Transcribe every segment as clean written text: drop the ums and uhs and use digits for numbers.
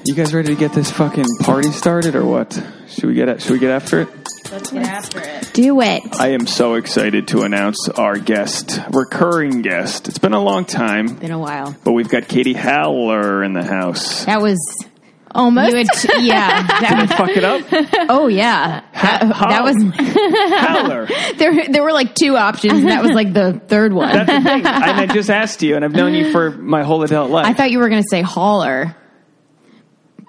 You guys ready to get this fucking party started or what? Should we get after it? Let's get after it. Do it. I am so excited to announce our guest, recurring guest. It's been a long time. Been a while. But we've got Katie Howler in the house. That was almost. Did I fuck it up? Oh yeah. That was Howler. There were like two options, and that was like the third one. That's the thing. And I just asked you, and I've known you for my whole adult life. I thought you were going to say hauler.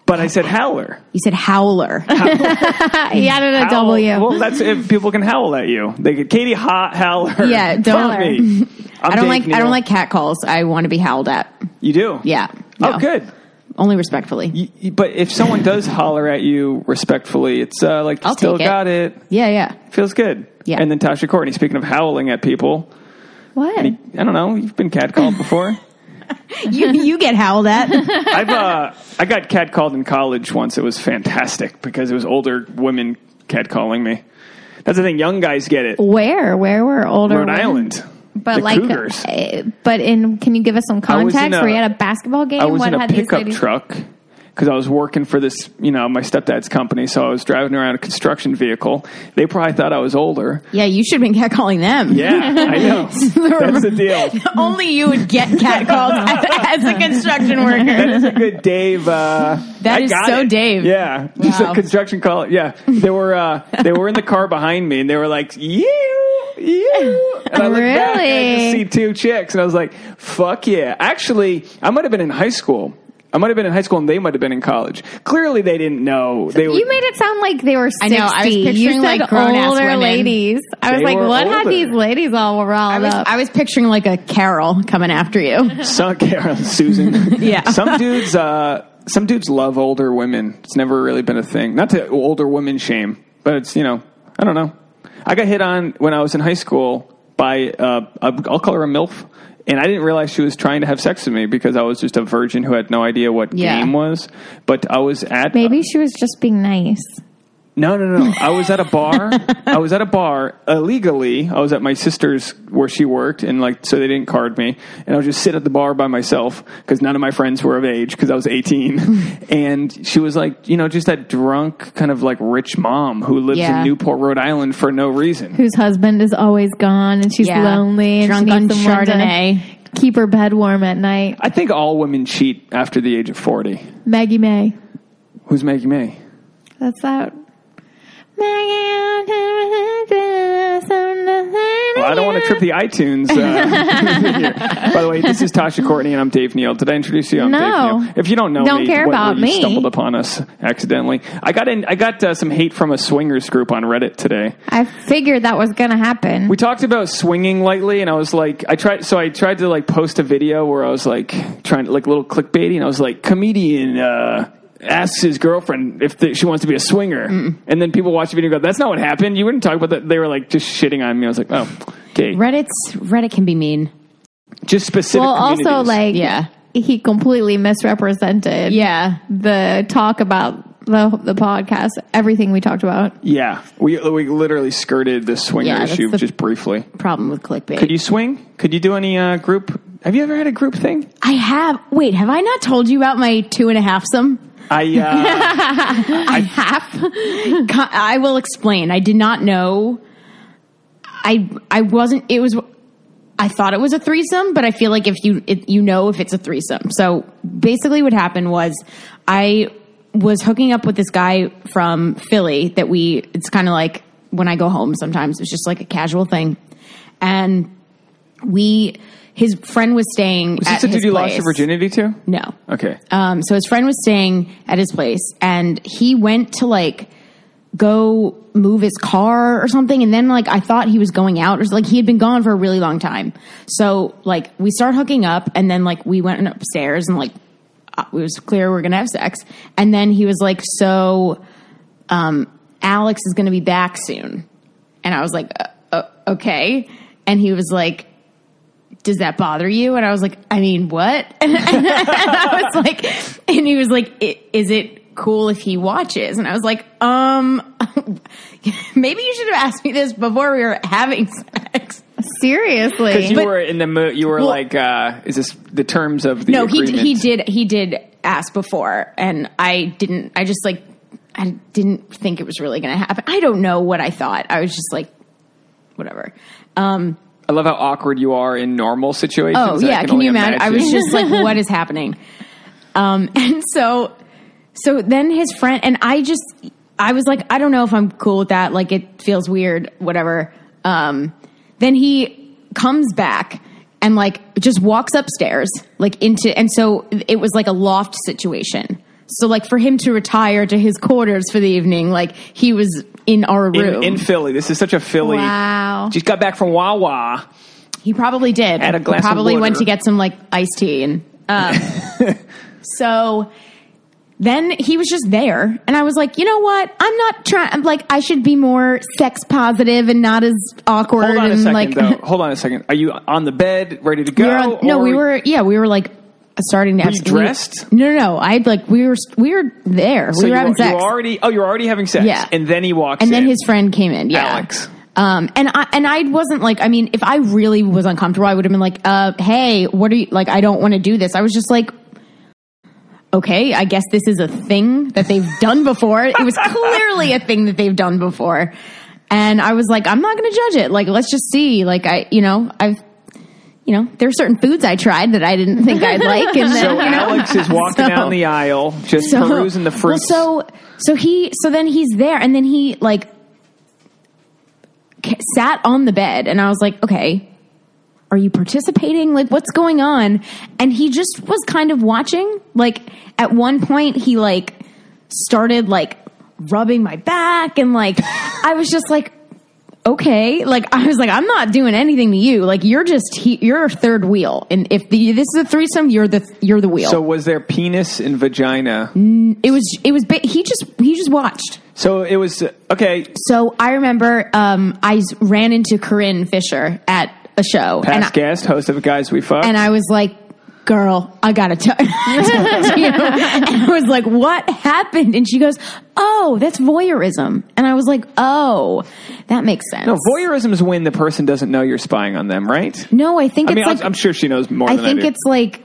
But I said howler. You said howler. You added a W. Well, that's if people can howl at you. They get Katie Howler. Yeah, don't. Me. I don't like cat calls. I want to be howled at. You do? Yeah. No. No. Oh, good. Only respectfully. But if someone does holler at you respectfully, it's like you I'll still take it. got it. Yeah. Feels good. Yeah. And then Tasha Courtney, speaking of howling at people, What? I don't know. You've been catcalled before. You get howled at. I got catcalled in college once. It was fantastic because it was older women catcalling me. That's the thing. Young guys get it. Where were older Rhode women? Island. But the Cougars. can you give us some context? Were you at a basketball game? I was What in a had these pickup ladies- truck because I was working for this, my stepdad's company. So I was driving around a construction vehicle. They probably thought I was older. Yeah, you should have been catcalling them. Yeah, I know. That's the deal. Only you would get catcalled as a construction worker. That is a good Dave. That is so it. Dave. Yeah, just Wow. a construction call. Yeah, they were in the car behind me, and they were like, "You." And I looked back, and I just see two chicks, and I was like, "Fuck yeah!" Actually, I might have been in high school. And they might have been in college. Clearly, they didn't know. You made it sound like they were 60. I know, I was you picturing, said like, grown-ass older women. ladies. I was They like, were what had older. these ladies all riled up? I was picturing like a Carol coming after you. Susan. Yeah. Some dudes love older women. It's never really been a thing. Not to older women shame, but it's, I don't know. I got hit on when I was in high school by, I'll call her a MILF. And I didn't realize she was trying to have sex with me because I was just a virgin who had no idea what game was. But I was at... Maybe she was just being nice. No. I was at a bar. Illegally. I was at my sister's where she worked, and so they didn't card me. And I would just sit at the bar by myself because none of my friends were of age because I was 18. And she was like, just that drunk kind of like rich mom who lives in Newport, Rhode Island for no reason. Whose husband is always gone and she's lonely and drunk she on needs someone Chardonnay. to keep her bed warm at night. I think all women cheat after the age of 40. Maggie May. Who's Maggie May? That's that. Well, I don't want to trip the iTunes. By the way, this is Tasha Courtney, and I'm Dave Neal. Did I introduce you? I'm No. Dave Neal. If you don't know Don't me, care about you me. stumbled upon us accidentally. I got some hate from a swingers group on Reddit today. I figured that was going to happen. We talked about swinging lightly, and I was like, I tried to post a video where I was like trying to a little clickbaity, and I was like, comedian asks his girlfriend if she wants to be a swinger. And then people watch the video and go, that's not what happened. You wouldn't talk about that. They were like just shitting on me. I was like, oh, okay. Reddit can be mean. Just specific communities. Also, he completely misrepresented the talk about the podcast, everything we talked about. Yeah. We literally skirted the swinger issue just briefly. Problem with clickbait. Could you swing? Could you do any group? Have you ever had a group thing? I have. Wait, have I not told you about my 2.5-some? I will explain. I did not know. I wasn't. It was. I thought it was a threesome, but I feel like if it's a threesome. So basically, what happened was I was hooking up with this guy from Philly. It's kind of like when I go home. Sometimes it's just like a casual thing, and his friend was staying Was at this a his dude you place. lost your virginity to? No. Okay. So his friend was staying at his place, and he went to go move his car or something, and then I thought he was going out, or he had been gone for a really long time. So we started hooking up, and then we went upstairs, and it was clear we were gonna have sex, and then he was like, "So, Alex is gonna be back soon," and I was like, "Okay," and he was like, does that bother you? And I was like, I mean, what? And I was like, and he was like, is it cool if he watches? And I was like, maybe you should have asked me this before we were having sex. Seriously. Because you were in the mood, you were is this the terms of the agreement? He did asked before, and I didn't think it was really going to happen. I don't know what I thought. I was just like, whatever. I love how awkward you are in normal situations. Oh, yeah. Can you imagine? I was just like, what is happening? And so then his friend, and I was like, I don't know if I'm cool with that. Like, it feels weird, whatever. Then he comes back and like just walks upstairs, like and so it was like a loft situation. So like for him to retire to his quarters for the evening, like he was in our room. In Philly. This is such a Philly. Wow. Just got back from Wawa. He probably did. Had a glass he probably of water. went to get some like iced tea. And so then he was just there. And I was like, you know what? I'm not trying. I'm like, I should be more sex positive and not as awkward. Hold on a second, like, though. Hold on a second. Are you on the bed, ready to go? We were like starting to have. Were you dressed? No. I'd like we were there. So we were having sex. You were already having sex. Yeah. And then he walks in. And then his friend came in. Yeah. Alex. And I wasn't like, I mean, if I really was uncomfortable, I would have been like, hey, what are you, like, I don't want to do this. I was just like, okay, I guess this is a thing that they've done before. It was clearly a thing that they've done before. And I was like, I'm not going to judge it. Like, let's just see. Like, there are certain foods I tried that I didn't think I'd like. And then, so Alex is walking down the aisle, just perusing the fruits. Well, so then he's there, and then he like sat on the bed, and I was like, okay, are you participating? Like, what's going on? And he just was kind of watching. Like, at one point, he like started like rubbing my back, and like I was just like, okay, like I was like, I'm not doing anything to you. Like, you're a third wheel, and if this is a threesome, you're the wheel. So was there penis and vagina? It was. He just watched. So it was okay. So I remember I ran into Corinne Fisher at a show, past guest, host of Guys We Fuck, and I was like, girl, I gotta tell you. And I was like, what happened? And she goes, oh, that's voyeurism. And I was like, oh, that makes sense. No, voyeurism is when the person doesn't know you're spying on them, right? No, I think I'm sure she knows more than I do. I think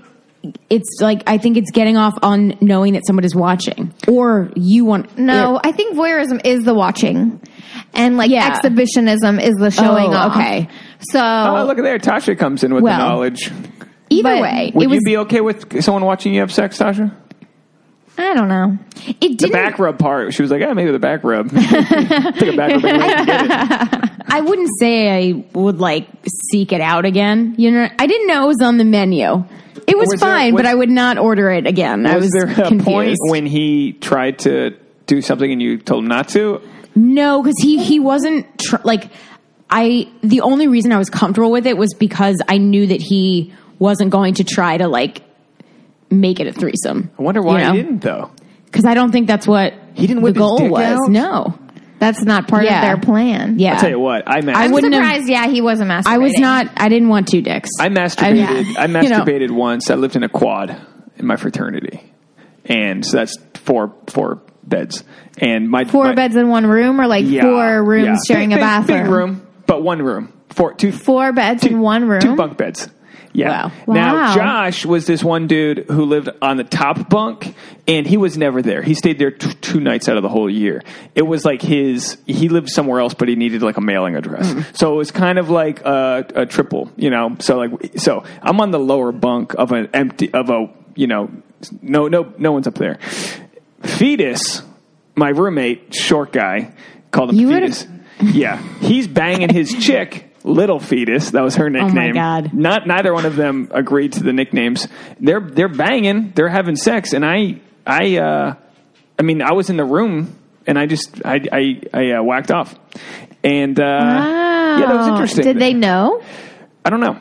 I think it's getting off on knowing that someone is watching, or you want. No, I think voyeurism is the watching, and like exhibitionism is the showing off. Okay, so look at there, Tasha comes in with the knowledge. Either way, would you be okay with someone watching you have sex, Tasha? I don't know. The back rub part, she was like, maybe the back rub. Took a back rub. I wouldn't say I would like seek it out again. You know, I didn't know it was on the menu. It was fine, but I would not order it again. I was there a confused. Point when he tried to do something and you told him not to? No, because he wasn't the only reason I was comfortable with it was because I knew that he wasn't going to try to like make it a threesome. I wonder why he didn't though. Because I don't think that's what he didn't whip the goal his dick was. Out? No. That's not part of their plan. Yeah. I'll tell you what, I'm surprised, he wasn't masturbating. I didn't want two dicks. I masturbated. I masturbated once. I lived in a quad in my fraternity. And so that's four beds. And my four beds in one room, or like 4 rooms sharing a bathroom? Big room, but one room. Four beds in one room? 2 bunk beds. Yeah. Wow. Now, Josh was this one dude who lived on the top bunk, and he was never there. He stayed there 2 nights out of the whole year. It was like he lived somewhere else, but he needed like a mailing address. Mm. So it was kind of like a triple, you know? So I'm on the lower bunk of no one's up there. Fetus, my roommate, short guy, called him Fetus. Yeah. He's banging his chick. Little Fetus, that was her nickname. Oh my God! Neither one of them agreed to the nicknames. They're banging, they're having sex, and I was in the room and I whacked off, and that was interesting. Did they know? I don't know.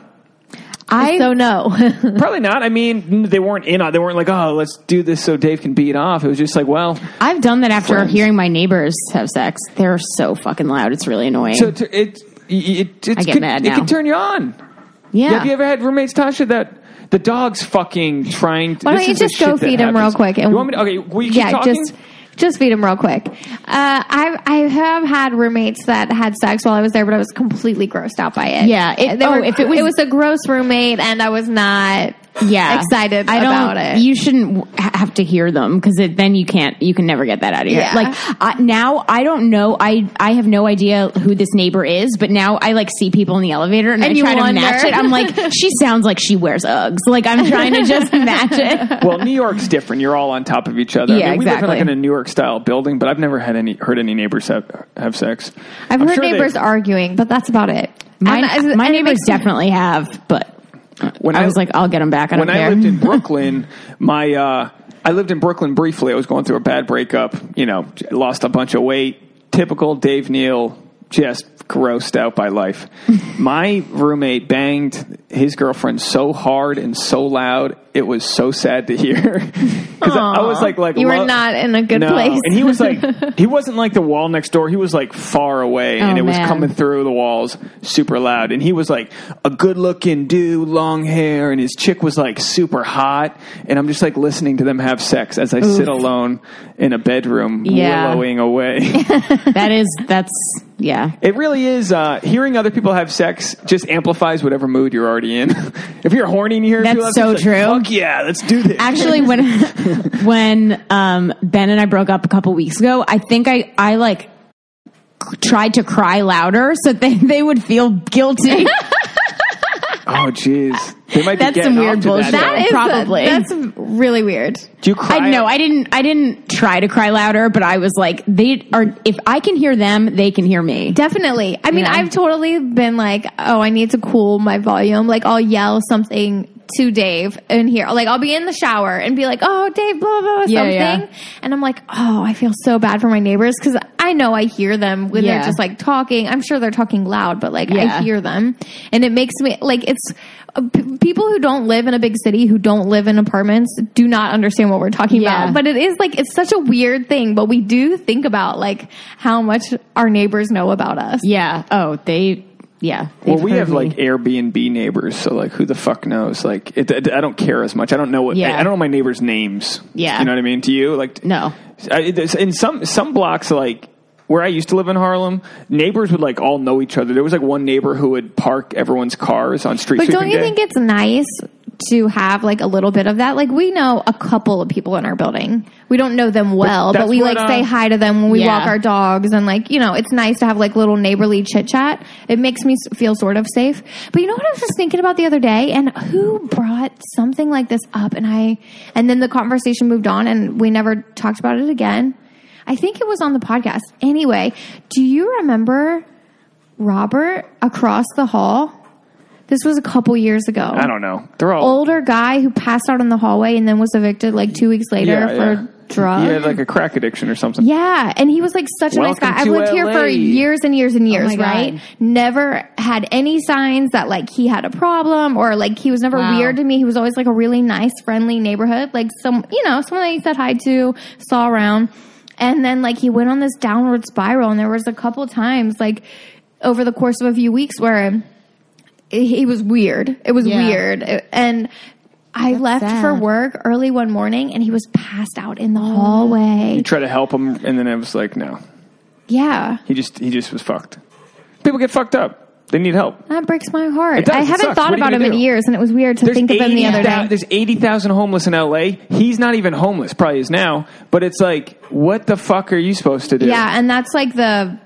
I don't know. Probably not. I mean, they weren't in on. They weren't like, oh, let's do this so Dave can beat off. It was just like, well, I've done that after hearing my neighbors have sex. They're so fucking loud. It's really annoying. So I get mad now. It can turn you on. Yeah. Have you ever had roommates, Tasha, that the dog's fucking trying to... Why don't you just go feed him real quick? You want me to... Okay, will you keep talking? Just feed him real quick. I have had roommates that had sex while I was there, but I was completely grossed out by it. Yeah. It was a gross roommate, and I was not... excited about it. You shouldn't have to hear them because then you can never get that out of your head. Like now I don't know. I have no idea who this neighbor is, but now I like see people in the elevator and I try to match it. I'm like, she sounds like she wears Uggs. Like I'm trying to just match it. Well, New York's different. You're all on top of each other. Yeah, we exactly. live in a New York style building, but I've never heard any neighbors have sex. I've heard neighbors arguing, but that's about it. My neighbors definitely have, but I was like, I'll get them back. When I lived in Brooklyn, I lived in Brooklyn briefly. I was going through a bad breakup. Lost a bunch of weight. Typical Dave Neal, just grossed out by life. My roommate banged his girlfriend so hard and so loud, it was so sad to hear. Because I was like you were not in a good place. And he was like, he wasn't like the wall next door. He was like far away, and it was coming through the walls super loud. And he was like a good looking dude, long hair, and his chick was like super hot. And I'm just like listening to them have sex as I sit alone in a bedroom, wallowing away. Yeah. It really is. Hearing other people have sex just amplifies whatever mood you're already in. If you're horny and you hear that's so true. Like, fuck yeah, let's do this. Actually, when Ben and I broke up a couple weeks ago, I think I like tried to cry louder so they would feel guilty. Oh, jeez. They might be that's some weird bullshit. Probably. That's really weird. Do you cry? I didn't try to cry louder, but I was like, if I can hear them, they can hear me. Definitely. I mean, I've totally been like, oh, I need to cool my volume. Like, I'll yell something to Dave in here. Like, I'll be in the shower and be like, oh, Dave, blah, blah, something. Yeah. And I'm like, oh, I feel so bad for my neighbors because I know I hear them when they're just like talking. I'm sure they're talking loud, but like I hear them. And it makes me like, it's people who don't live in a big city, who don't live in apartments, do not understand what we're talking about. But it is like, it's such a weird thing, but we do think about like how much our neighbors know about us. Yeah. Oh, well, we have like Airbnb neighbors, so like who the fuck knows? Like, I don't care as much. I don't know I don't know my neighbors' names. Yeah, you know what I mean? To you, like, no. In some blocks, like where I used to live in Harlem, neighbors would like all know each other. There was like one neighbor who would park everyone's cars on street. But don't you think it's nice to have like a little bit of that? Like, we know a couple of people in our building. We don't know them well, but we like say hi to them when we walk our dogs, and like, it's nice to have like little neighborly chit chat. It makes me feel sort of safe. But you know what I was just thinking about the other day, and who brought something like this up, and then the conversation moved on and we never talked about it again. I think it was on the podcast. Anyway, do you remember Robert across the hall? This was a couple years ago. I don't know. They're all older guy who passed out in the hallway and then was evicted like 2 weeks later for drugs. He had like a crack addiction or something. Yeah, and he was like such a nice guy. I've lived here for years and years and years, right? Never had any signs that like he had a problem or like he was never weird to me. He was always like a really nice, friendly neighborhood, like someone that you said hi to, saw around. And then like he went on this downward spiral, and there was a couple times like over the course of a few weeks where he was weird. It was weird. And I left for work early one morning and he was passed out in the hallway. You try to help him, and then it was like, no. Yeah. He just was fucked. People get fucked up. They need help. That breaks my heart. I haven't thought about him in years, and it was weird to think of him the other day. There's 80,000 homeless in LA. He's not even homeless, probably is now. But it's like, what the fuck are you supposed to do? Yeah, and that's like the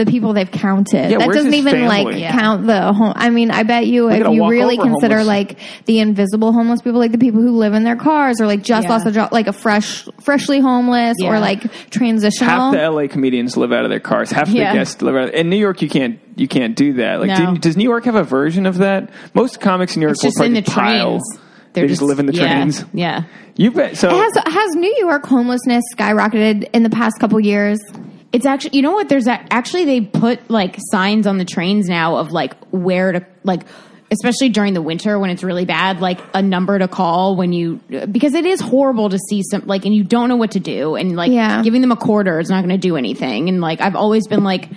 people they've counted. Yeah, that doesn't even family? Count the home. I mean, I bet you if you really consider homeless. like the invisible homeless people, like the people who live in their cars or like just lost a job, like a freshly homeless or like transitional. Half the LA comedians live out of their cars. Half the guests live out. In New York, you can't do that. Like, does New York have a version of that? Most comics in New York will probably pile. They just live in the trains. Yeah. You bet. So has New York homelessness skyrocketed in the past couple years? It's actually, you know what? There's actually, they put like signs on the trains now of like where to, like, especially during the winter when it's really bad, like a number to call because it is horrible to see some, like, and you don't know what to do. And like giving them a quarter is not going to do anything. And like, I've always been like,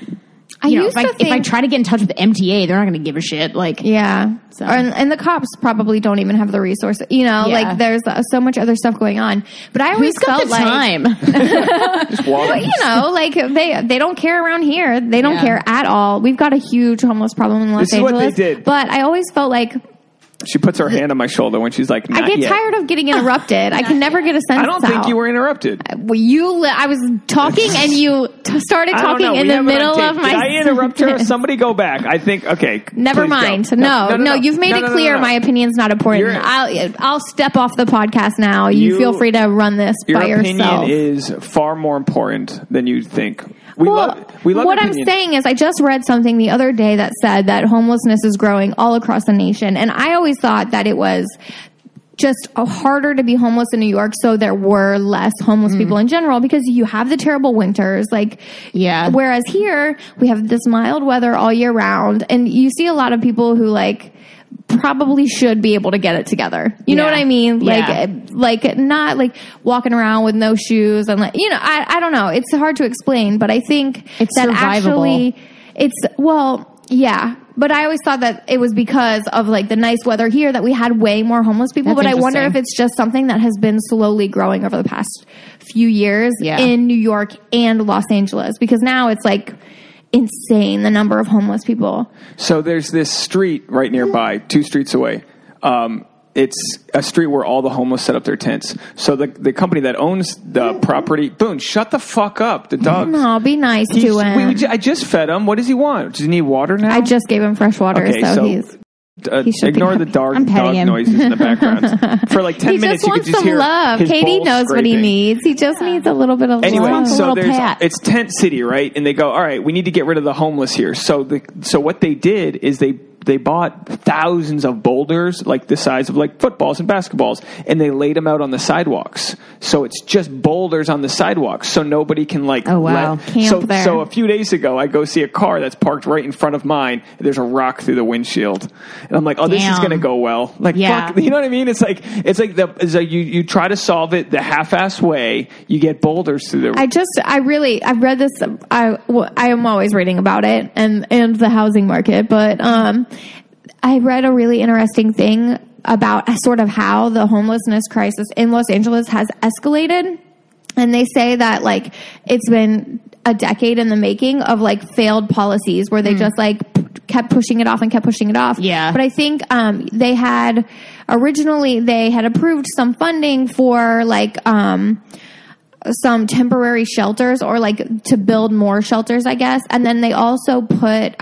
if I try to get in touch with the MTA, they're not going to give a shit. Like, so. And the cops probably don't even have the resources. Like there's so much other stuff going on. But I always felt like time. Just walk. But, like they don't care around here. They don't care at all. We've got a huge homeless problem in Los Angeles. What they did. But I always felt like She puts her hand on my shoulder when she's like, not I get yet. tired of getting interrupted. I can never get a sentence I don't think you were interrupted. Well, I was talking and you started talking in the middle of my sentence. Did I interrupt her? Somebody go back. I think, okay. Never mind. Go. No, you've made it clear my opinion's not important. I'll step off the podcast now. You feel free to run this by yourself. Your opinion is far more important than you think. We love what I'm saying is I just read something the other day that said that homelessness is growing all across the nation. And I always thought that it was just harder to be homeless in New York, so there were less homeless people in general because you have the terrible winters. Whereas here, we have this mild weather all year round. And you see a lot of people who, probably should be able to get it together. You know what I mean? Not walking around with no shoes and I don't know. It's hard to explain, but I think it's that survivable. But I always thought that it was because of the nice weather here that we had way more homeless people. That's but I wonder if it's just something that has been slowly growing over the past few years in New York and Los Angeles, because now it's insane, the number of homeless people. So there's this street right nearby, 2 streets away. It's a street where all the homeless set up their tents. So the company that owns the property, Boone, shut the fuck up. The dog. No, be nice to him. I just fed him. What does he want? Does he need water now? I just gave him fresh water, okay, so he's... ignore the dog noises in the background. For 10 minutes, you could just hear love. Katie knows what he needs. He just needs a little bit of love. Anyway, so pat. It's tent city, right? And they go, all right, we need to get rid of the homeless here. So what they did is they bought thousands of boulders, the size of footballs and basketballs, and they laid them out on the sidewalks. So it's just boulders on the sidewalks, so nobody can camp there. So a few days ago, I go see a car that's parked right in front of mine. And there's a rock through the windshield, and I'm like, oh, this is going to go well. Fuck, you know what I mean? It's like you try to solve it the half-ass way, you get boulders through the. I read this. I am always reading about it and the housing market, but I read a really interesting thing about sort of how the homelessness crisis in Los Angeles has escalated. And they say that it's been a decade in the making of failed policies where they just kept pushing it off and kept pushing it off. Yeah. But I think they had approved some funding for some temporary shelters or to build more shelters, I guess. And then they also put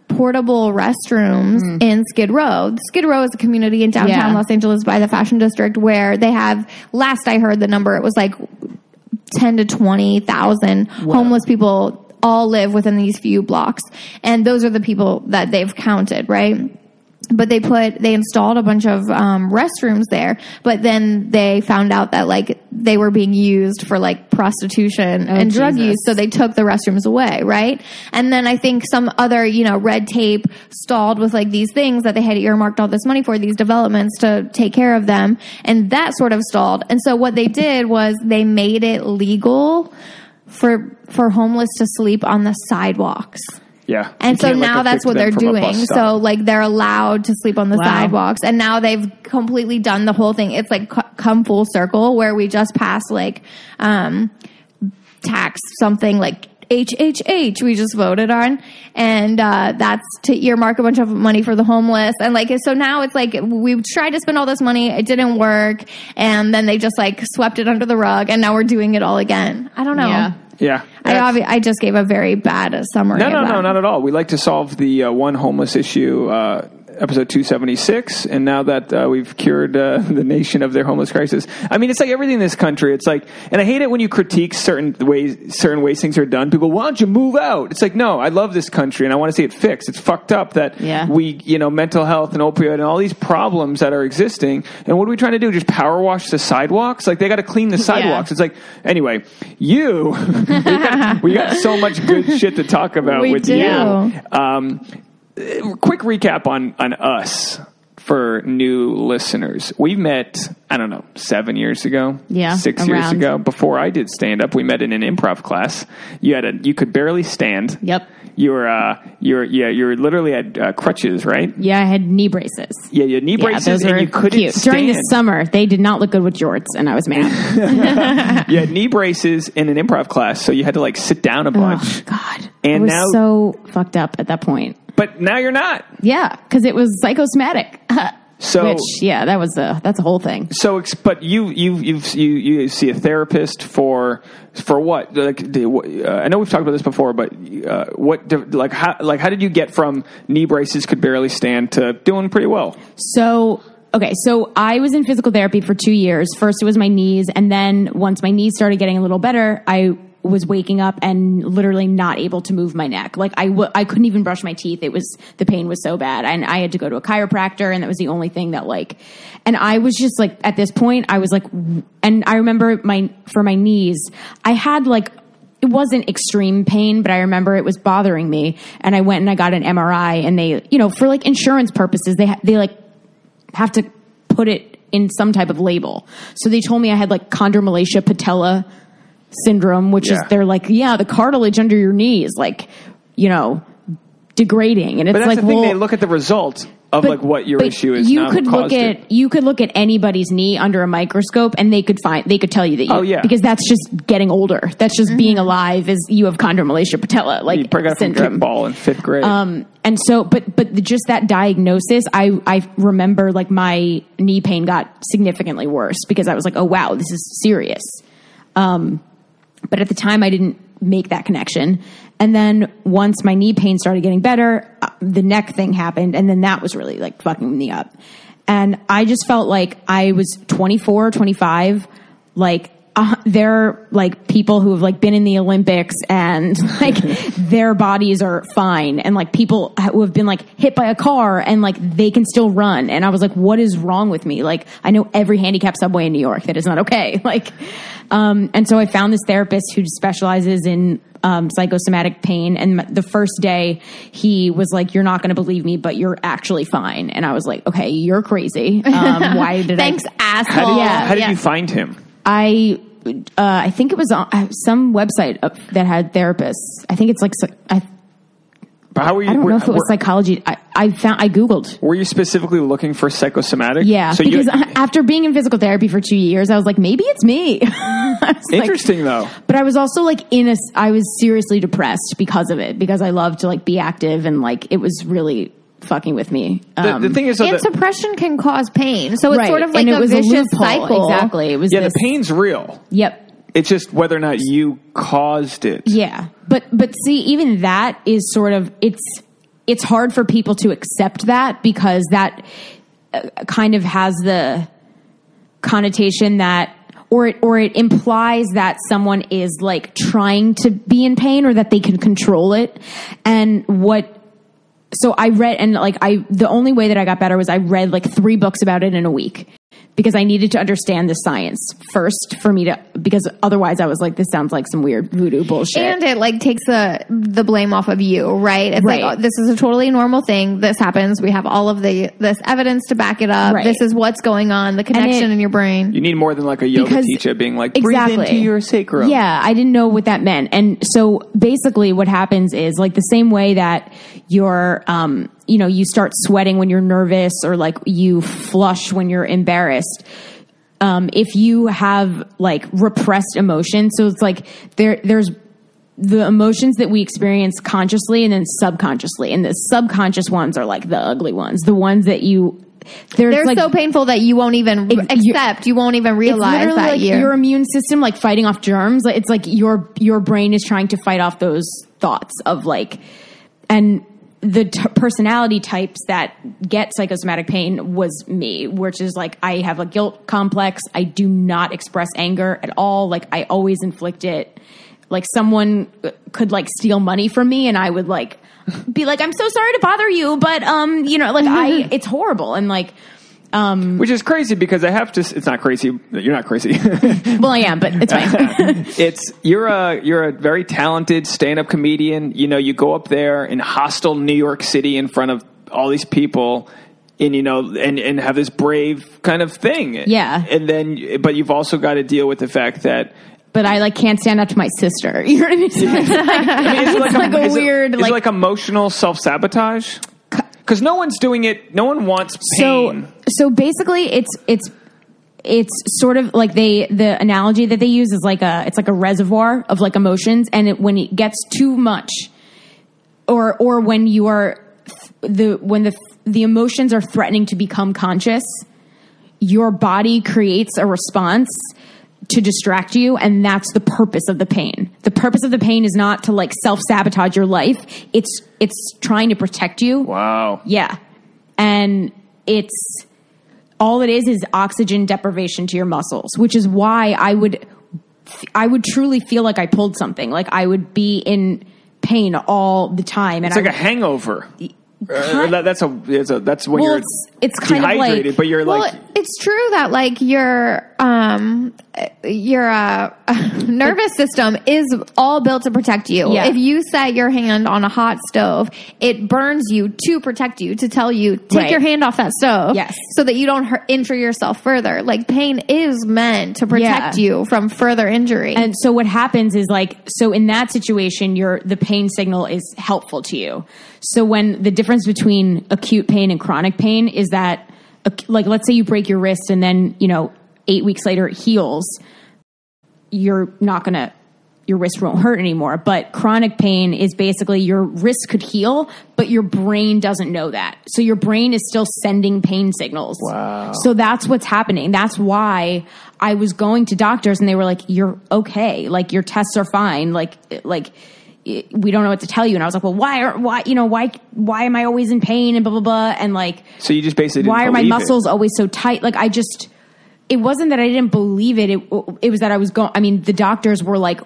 portable restrooms in Skid Row. Skid Row is a community in downtown Los Angeles by the Fashion District where they have, last I heard the number, it was 10 to 20,000 homeless people all live within these few blocks. And those are the people that they've counted, right? But they installed a bunch of restrooms there, but then they found out that they were being used for prostitution and drug use, so they took the restrooms away, right? And then I think some other red tape stalled with these things that they had earmarked all this money for, these developments to take care of them, and that sort of stalled. And so what they did was they made it legal for homeless to sleep on the sidewalks. Yeah. And so now that's what they're doing. So they're allowed to sleep on the sidewalks. And now they've completely done the whole thing. It's come full circle where we just passed tax something HHH we just voted on. And that's to earmark a bunch of money for the homeless. And so now it's we tried to spend all this money. It didn't work. And then they just swept it under the rug. And now we're doing it all again. I don't know. Yeah. I just gave a very bad summary. No, not at all. We like to solve the one homeless issue, episode 276, and now that we've cured the nation of their homeless crisis. I mean, it's everything in this country. It's and I hate it when you critique certain ways things are done. People, why don't you move out? It's no, I love this country and I want to see it fixed. It's fucked up that we, mental health and opioid and all these problems that are existing. And what are we trying to do? Just power wash the sidewalks? They got to clean the sidewalks. It's anyway, we got so much good shit to talk about with do. You. Quick recap on us for new listeners. We met, 7 years ago. Yeah. 6 years ago. Before I did stand up, we met in an improv class. You could barely stand. Yep. You were literally at crutches, right? Yeah, I had knee braces. Yeah, you had knee braces and you couldn't cute. stand. During the summer, they did not look good with jorts, and I was mad. You had knee braces in an improv class, so you had to sit down a bunch. Oh, God. And I was so fucked up at that point. But now you're not. Yeah, because it was psychosomatic. So, which, that's a whole thing. So, but you see a therapist for what? Like, I know we've talked about this before, but how did you get from knee braces could barely stand to doing pretty well? So I was in physical therapy for 2 years. First it was my knees, and then once my knees started getting a little better, I was waking up and literally not able to move my neck. Like I couldn't even brush my teeth. The pain was so bad, and I had to go to a chiropractor, and that was the only thing that and I was just like, at this point I was like, and I remember for my knees, I had it wasn't extreme pain, but I remember it was bothering me, and I went and I got an MRI, and they, for insurance purposes, they have to put it in some type of label. So they told me I had chondromalacia patella syndrome, which is the cartilage under your knee is degrading, and it's but that's the thing, they look at the result of what your issue is. You could look at anybody's knee under a microscope, and they could tell you that because that's just getting older. That's just being alive. Is you have chondromalacia patella you got syndrome. Ball in 5th grade. And so, but just that diagnosis, I remember my knee pain got significantly worse because I was like, oh wow, this is serious. But at the time I didn't make that connection. And then once my knee pain started getting better, the neck thing happened. And then that was really fucking me up. And I just felt like I was 24, 25, they're people who have been in the Olympics, and their bodies are fine, and people who have been hit by a car and they can still run. And I was like, what is wrong with me? I know every handicapped subway in New York. That is not okay. And so I found this therapist who specializes in psychosomatic pain. And the first day he was like, you're not going to believe me, but you're actually fine. And I was like, okay, you're crazy. Why did Thanks, asshole. How did you find him? I think it was on some website that had therapists. I think it's How were you? I don't know if it was psychology. I Googled. Were you specifically looking for psychosomatic? Yeah, so because after being in physical therapy for 2 years, I was like, maybe it's me. Interesting though. But I was also I was seriously depressed because of it, because I love to be active, and it was really fucking with me. The thing is, and suppression can cause pain, so it's sort of like a vicious cycle. Exactly. It was the pain's real. Yep. It's just whether or not you caused it. Yeah. But see, even that is sort of, it's hard for people to accept that, because that kind of has the connotation that, or it implies that someone is trying to be in pain, or that they can control it. So I read, and the only way that I got better was I read 3 books about it in a week, because I needed to understand the science first because otherwise I was like, this sounds like some weird voodoo bullshit. And it takes the blame off of you, right? It's right. This is a totally normal thing. This happens. We have all of this evidence to back it up. Right. This is what's going on, the connection in your brain. You need more than a yoga teacher being breathe into your sacrum. Yeah, I didn't know what that meant. And so basically what happens is the same way that you're, you start sweating when you're nervous, or you flush when you're embarrassed. If you have repressed emotions, so it's there's the emotions that we experience consciously and then subconsciously, and the subconscious ones are the ugly ones, the ones that they're so painful that you won't even accept. You won't even realize that your immune system fighting off germs. It's your brain is trying to fight off those thoughts of and the personality types that get psychosomatic pain was me, which is I have a guilt complex. I do not express anger at all. I always inflict it. Someone could steal money from me, and I would be I'm so sorry to bother you, but it's horrible. And which is crazy, because I have to. It's not crazy. You're not crazy. Well, I am, but it's fine. You're a very talented stand-up comedian. You go up there in hostile New York City in front of all these people, and and have this brave kind of thing. Yeah. And then, but you've also got to deal with the fact that. But I can't stand up to my sister. You know what I mean? Is it emotional self-sabotage? Because no one's doing it. No one wants pain. So basically, it's sort of the analogy that they use is it's like a reservoir of emotions, and when it gets too much, or when you are when the emotions are threatening to become conscious, your body creates a response to distract you, and that's the purpose of the pain. The purpose of the pain is not to like self-sabotage your life. It's trying to protect you. Wow. Yeah. And it's all it is oxygen deprivation to your muscles, which is why I would truly feel like I pulled something. Like I would be in pain all the time. And it's like a hangover. That's when you're it's kind dehydrated, of like, but you're like, it's true that like your nervous system is all built to protect you. Yeah. If you set your hand on a hot stove, it burns you to protect you, to tell you, take your hand off that stove. Yes. So that you don't injure yourself further. Like pain is meant to protect you from further injury. And so what happens is like, so in that situation, the pain signal is helpful to you. So when the difference between acute pain and chronic pain is that, like, let's say you break your wrist and then, 8 weeks later it heals, your wrist won't hurt anymore. But chronic pain is basically your wrist could heal, but your brain doesn't know that. So your brain is still sending pain signals. Wow. So that's what's happening. That's why I was going to doctors and they were like, you're okay. Like your tests are fine. Like we don't know what to tell you. And I was like, well, why am I always in pain and blah, blah, blah. And like, so you just basically didn't why are my believe muscles always so tight? Like it wasn't that I didn't believe it. It was that I was the doctors were like,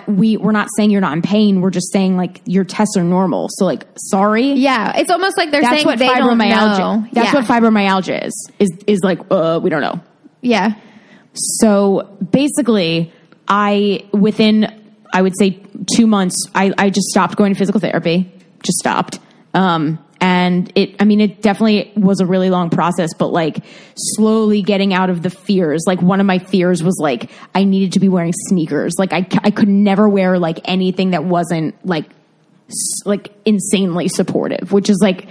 we're not saying you're not in pain. We're just saying like your tests are normal. So like, sorry. Yeah. It's almost like they're that's saying what they don't know. That's what fibromyalgia is like, we don't know. Yeah. So basically within, I would say 2 months, I just stopped going to physical therapy, just stopped. And it definitely was a really long process, but like slowly getting out of the fears. Like one of my fears was like, I needed to be wearing sneakers. Like I could never wear like anything that wasn't like insanely supportive, which is like,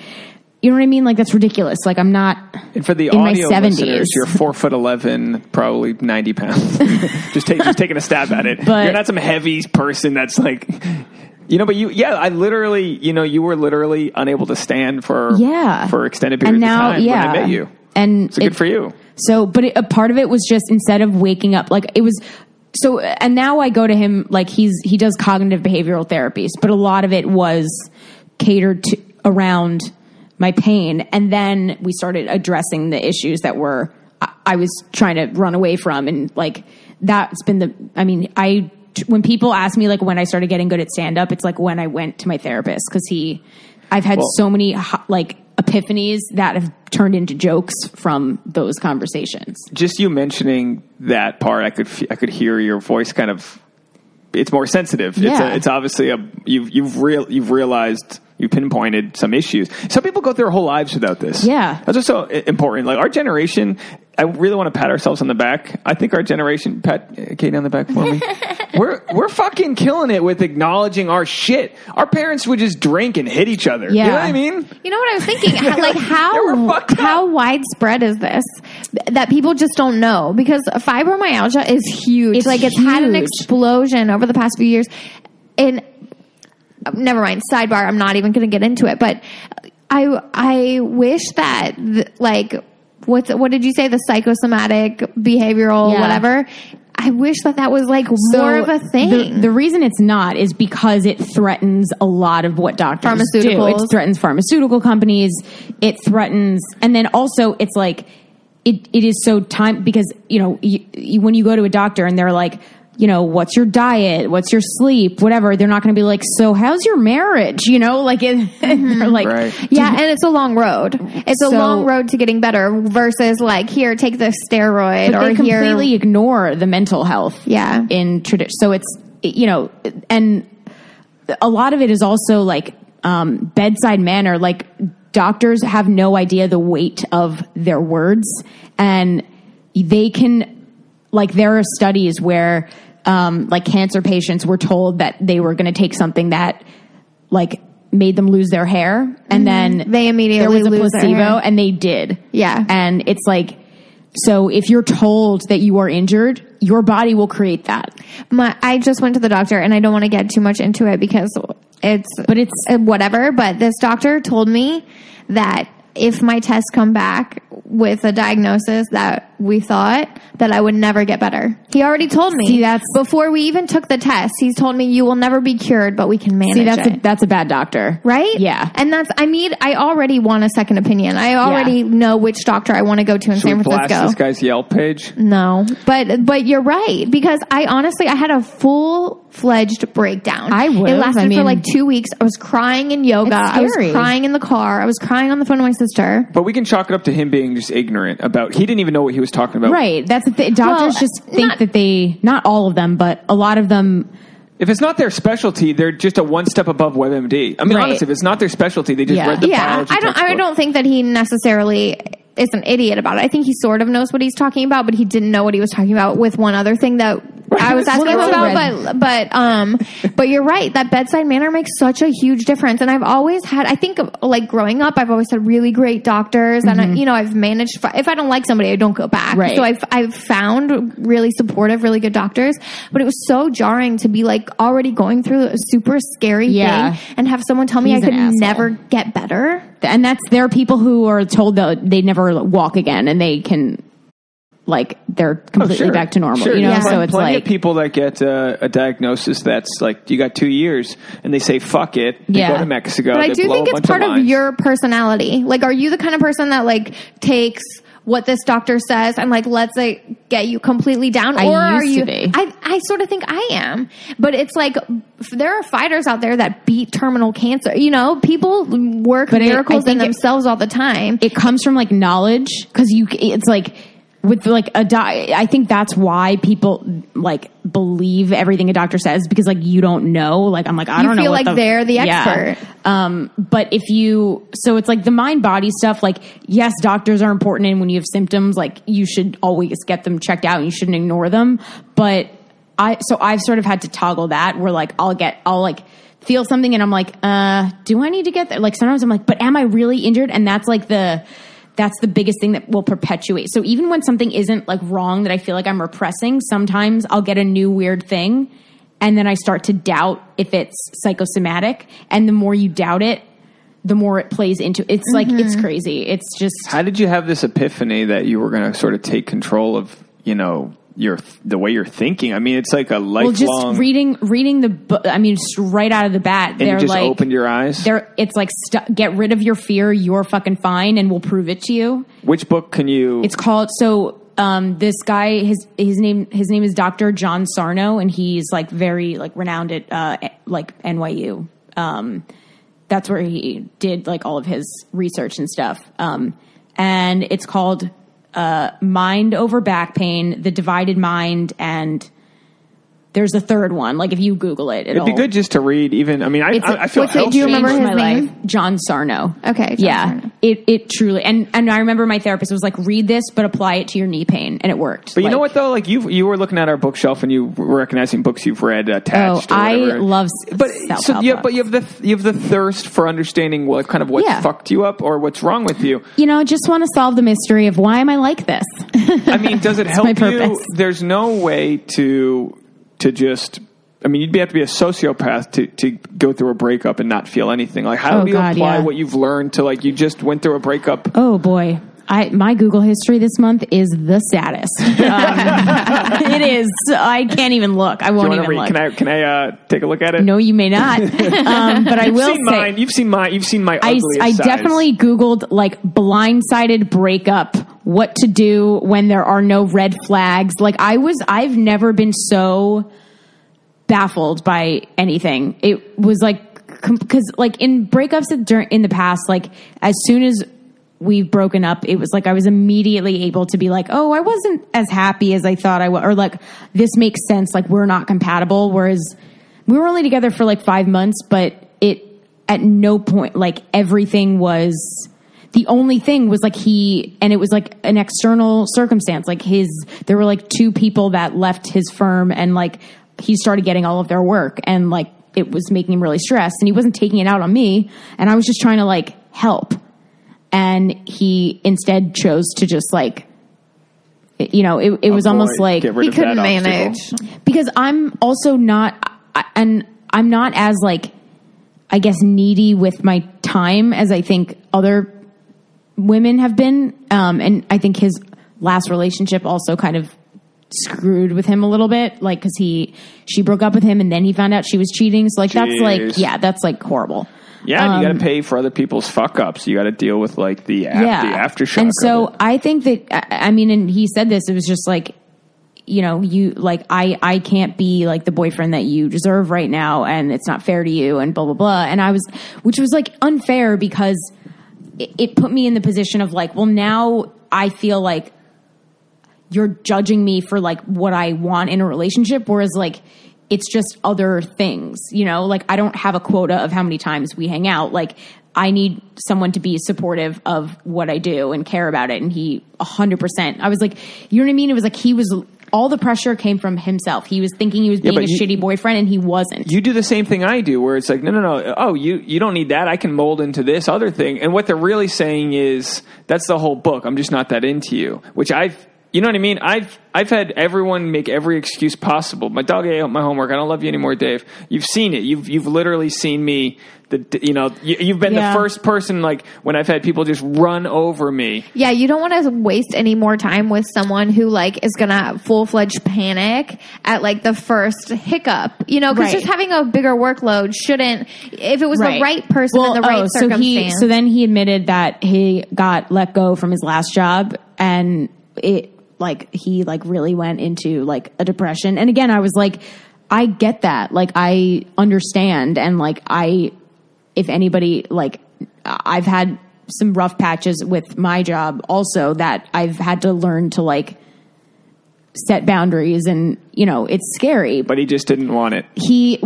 you know what I mean? Like that's ridiculous. Like I'm not and for the in my audio 70s. Listeners, you're 4'11", probably 90 pounds. just taking a stab at it. But, you're not some heavy person that's like, but I literally, you were literally unable to stand for extended periods of time when I met you. And so good for you. So, but a part of it was just instead of waking up, like it was. So, and now I go to him like he does cognitive behavioral therapies, but a lot of it was catered to around my pain. And then we started addressing the issues that I was trying to run away from. And like, that's been when people ask me like when I started getting good at stand up, it's like when I went to my therapist. Cause I've had so many like epiphanies that have turned into jokes from those conversations. Just you mentioning that part, I could hear your voice kind of, it's more sensitive. Yeah. It's obviously you've realized, you've pinpointed some issues. Some people go through their whole lives without this. Yeah. That's just so important. Like our generation, I really want to pat ourselves on the back. I think our generation, pat Katie on the back for me. We're fucking killing it with acknowledging our shit. Our parents would just drink and hit each other. Yeah. You know what I mean? You know what I was thinking? Like how widespread is this that people just don't know? Because fibromyalgia is huge. It's huge. Had an explosion over the past few years. And never mind, sidebar, I'm not even going to get into it. But I wish that what did you say? The psychosomatic behavioral whatever. I wish that was like more of a thing. The reason it's not is because it threatens a lot of what doctors do. It threatens pharmaceutical companies. It threatens, and then also it's like it is so time because when you go to a doctor and they're like, what's your diet? What's your sleep? Whatever. They're not going to be like, so how's your marriage? They're like, right. Yeah. And it's a long road. It's a long road to getting better versus like, here, take this steroid but they completely ignore the mental health. Yeah. In tradition. So it's, and a lot of it is also like, bedside manner. Like doctors have no idea the weight of their words and they can, like there are studies where, like cancer patients were told that they were going to take something that like made them lose their hair and then they immediately there was a lose placebo their hair. and they did. Yeah. And it's like, so if you're told that you are injured, your body will create that. I just went to the doctor and I don't want to get too much into it because it's whatever. But this doctor told me that if my tests come back with a diagnosis that we thought, that I would never get better. He already told me. See, that's before we even took the test. He's told me you will never be cured, but we can manage it. That's a bad doctor, right? Yeah, and I already want a second opinion. I already know which doctor I want to go to in San Francisco. Blast this guy's Yelp page? No, but you're right, because I had a full-fledged breakdown. It lasted for like 2 weeks. I was crying in yoga. I was crying in the car. I was crying on the phone to my sister. But we can chalk it up to him being just ignorant about. He didn't even know what he was talking about. Right. That's the thing. Doctors just think that not all of them, but a lot of them. If it's not their specialty, they're just a one step above WebMD. I mean, honestly, if it's not their specialty, they just read the biology textbook. I don't think that he necessarily is an idiot about it. I think he sort of knows what he's talking about, but he didn't know what he was talking about with one other thing that I was asking him about. But you're right. That bedside manner makes such a huge difference. And I've always had, I think, like growing up, I've always had really great doctors, and I've managed. If I don't like somebody, I don't go back. Right. So I've found really supportive, really good doctors. But it was so jarring to be like already going through a super scary thing and have someone tell me I could never get better. And there are people who are told that they never walk again, and they can, like, they're completely back to normal. Sure. You know, so it's plenty like of people that get a diagnosis that's like, you got 2 years, and they say fuck it. They go to Mexico. But I do think it's part of your personality. Like, are you the kind of person that like takes what this doctor says and like lets it get you completely down? Or are you? I sort of think I am, but it's like there are fighters out there that beat terminal cancer. You know, people work miracles in themselves all the time. It comes from like knowledge, because it's like with like I think that's why people like believe everything a doctor says, because like you don't know. Like I'm like I don't know. You feel like they're the expert. But so it's like the mind body stuff. Like yes, doctors are important, and when you have symptoms, like you should always get them checked out, and you shouldn't ignore them. But I've sort of had to toggle that, where like I'll like feel something, and I'm like, do I need to get there? Like sometimes I'm like, but am I really injured? And that's like that's the biggest thing that will perpetuate. So even when something isn't like wrong that I feel like I'm repressing, sometimes I'll get a new weird thing, and then I start to doubt if it's psychosomatic. And the more you doubt it, the more it plays into it. It's like, it's crazy. It's just. How did you have this epiphany that you were going to sort of take control of, the way you're thinking? I mean, it's like a lifelong. Well, just reading the book. I mean, just right out of the bat, and you just like, opened your eyes. It's like get rid of your fear. You're fucking fine, and we'll prove it to you. Which book can you? It's called this guy. His name is Dr. John Sarno, and he's like very like renowned at like NYU. That's where he did like all of his research and stuff. And it's called Mind Over Back Pain, The Divided Mind, and there's a third one. Like if you Google it, it'd be good just to read. Even I feel healthy. Do you remember his name? Life. John Sarno. Okay. Sarno. It truly and I remember my therapist was like, read this, but apply it to your knee pain, and it worked. But you know what though? Like you were looking at our bookshelf and you were recognizing books you've read attached. I love. But you have the thirst for understanding what fucked you up or what's wrong with you. Just want to solve the mystery of why am I like this. I mean, does it help you? There's no way to just, I mean, you'd have to be a sociopath to go through a breakup and not feel anything. Like, how do you apply what you've learned to, like, you just went through a breakup? Oh, boy. My Google history this month is the saddest. It is. I can't even look. I won't even look. Can I take a look at it? No, you may not. But I will say. You've seen my ugliest I definitely Googled, like, blindsided breakup, what to do when there are no red flags. Like, I've never been so baffled by anything. It was like, because like in breakups in the past, like as soon as we've broken up, it was like I was immediately able to be like, oh, I wasn't as happy as I thought I was, or like this makes sense, like we're not compatible. Whereas we were only together for like 5 months, but it at no point, like everything was, the only thing was like and it was like an external circumstance. Like there were like 2 people that left his firm, and like he started getting all of their work, and like it was making him really stressed, and he wasn't taking it out on me, and I was just trying to like help. And he instead chose to just like, it was almost like he couldn't manage. Because I'm also not, and I'm not as like, I guess, needy with my time as I think other women have been. And I think his last relationship also kind of screwed with him a little bit, like, because she broke up with him and then he found out she was cheating. So like, that's like horrible. Yeah, and you got to pay for other people's fuck ups. You got to deal with like the aftershock. And so I think that, I mean, and he said this, it was just like, you know, you like, I can't be like the boyfriend that you deserve right now, and it's not fair to you, and blah, blah, blah. And which was like unfair, because it put me in the position of like, well, now I feel like you're judging me for like what I want in a relationship, whereas like, it's just other things, you know, like I don't have a quota of how many times we hang out. Like I need someone to be supportive of what I do and care about it. And he 100%, I was like, you know what I mean? It was like, all the pressure came from himself. He was thinking he was being a shitty boyfriend, and he wasn't. You do the same thing I do, where it's like, no. Oh, you don't need that. I can mold into this other thing. And what they're really saying is, that's the whole book. I'm just not that into you, which you know what I mean? I've had everyone make every excuse possible. My dog ate up my homework. I don't love you anymore, Dave. You've seen it. You've literally seen me. You've been the first person, like, when I've had people just run over me. Yeah, you don't want to waste any more time with someone who like is gonna full-fledged panic at like the first hiccup. You know, because just having a bigger workload shouldn't. If it was the right person in the right circumstance. So then he admitted that he got let go from his last job, and he really went into like a depression. And again, I was like, I get that. Like, I understand. And like, if anybody, like, I've had some rough patches with my job also, that I've had to learn to like set boundaries, and, you know, it's scary. But he just didn't want it. It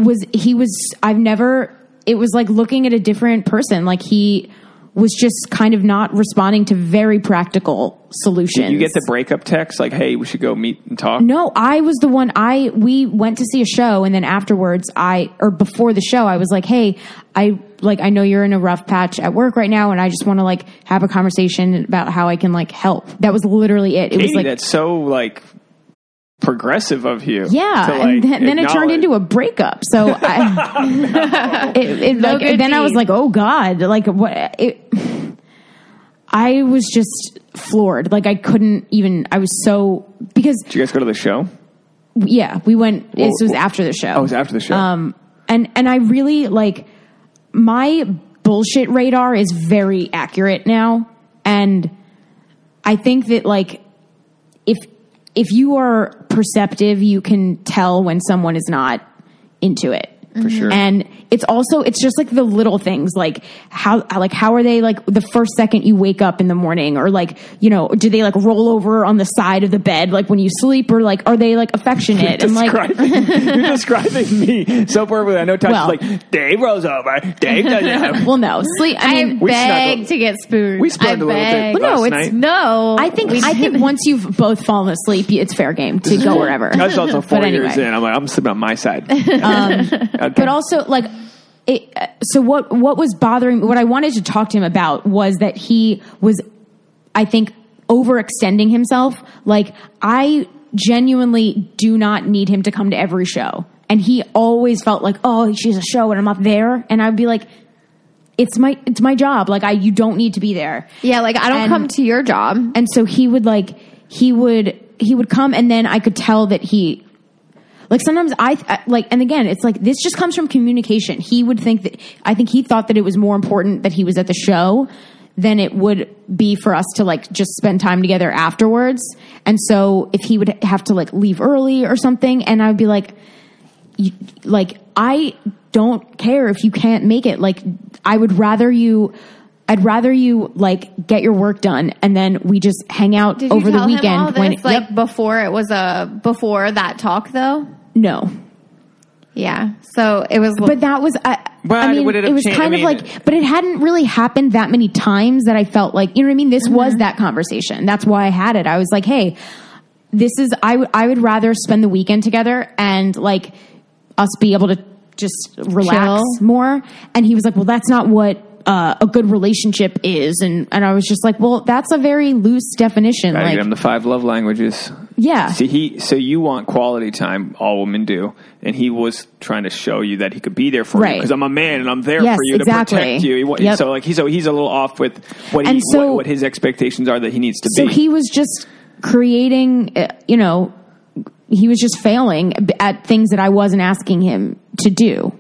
was like looking at a different person. Like, he was just kind of not responding to very practical solutions. Did you get the breakup text? Like, hey, we should go meet and talk? No, I was the one. We went to see a show, and then afterwards, before the show, I was like, hey, I know you're in a rough patch at work right now, and I just want to like have a conversation about how I can like help. That was literally it. Katie, it was like, that's so like progressive of you. Yeah. To, like, and then it turned into a breakup. So then I was like, oh God, like what? I was just floored. Like I couldn't even, I was so, because. Did you guys go to the show? Yeah, we went, it was after the show. Oh, it was after the show. And I really like, my bullshit radar is very accurate now. And I think that like, if you are perceptive, you can tell when someone is not into it. For sure. And it's just like the little things, like how are they like the first second you wake up in the morning, or like, you know, do they like roll over on the side of the bed like when you sleep, or like are they like affectionate? And like you're describing me so perfectly. I know Tasha's like, Dave rolls over, Dave doesn't. Well, no, sleep. I mean, beg to get spooned. We spooned a little bit last night. No, I think once you've both fallen asleep, it's fair game to go wherever. That's also 4 years in. I'm sleeping on my side. Okay. But also, like, so what was bothering me, what I wanted to talk to him about was that he was, I think, overextending himself. Like, I genuinely do not need him to come to every show. And he always felt like, oh, she's a show and I'm not there. And I'd be like, it's my job. Like, you don't need to be there. Yeah, like, I don't come to your job. And so he would come, and then I could tell that like sometimes and again, it's like, this just comes from communication. He would I think he thought that it was more important that he was at the show than it would be for us to like just spend time together afterwards. And so if he would have to like leave early or something, and I'd be like, I don't care if you can't make it. Like, I'd rather you like get your work done, and then we just hang out over the weekend. Him all this, before before that talk though? No. Yeah. So it was, but that was, it was kind of like, but it hadn't really happened that many times that I felt like, you know what I mean? This was that conversation. That's why I had it. I was like, hey, I would rather spend the weekend together and like us be able to just relax more. And he was like, well, that's not what a good relationship is. And I was just like, well, that's a very loose definition. Gotta get him the 5 love languages. Yeah. See, so you want quality time, all women do, and he was trying to show you that he could be there for you because I'm a man and I'm there for you to protect you. Yep. So like he's a little off with what his expectations are that he needs to be. So he was just creating, he was just failing at things that I wasn't asking him to do,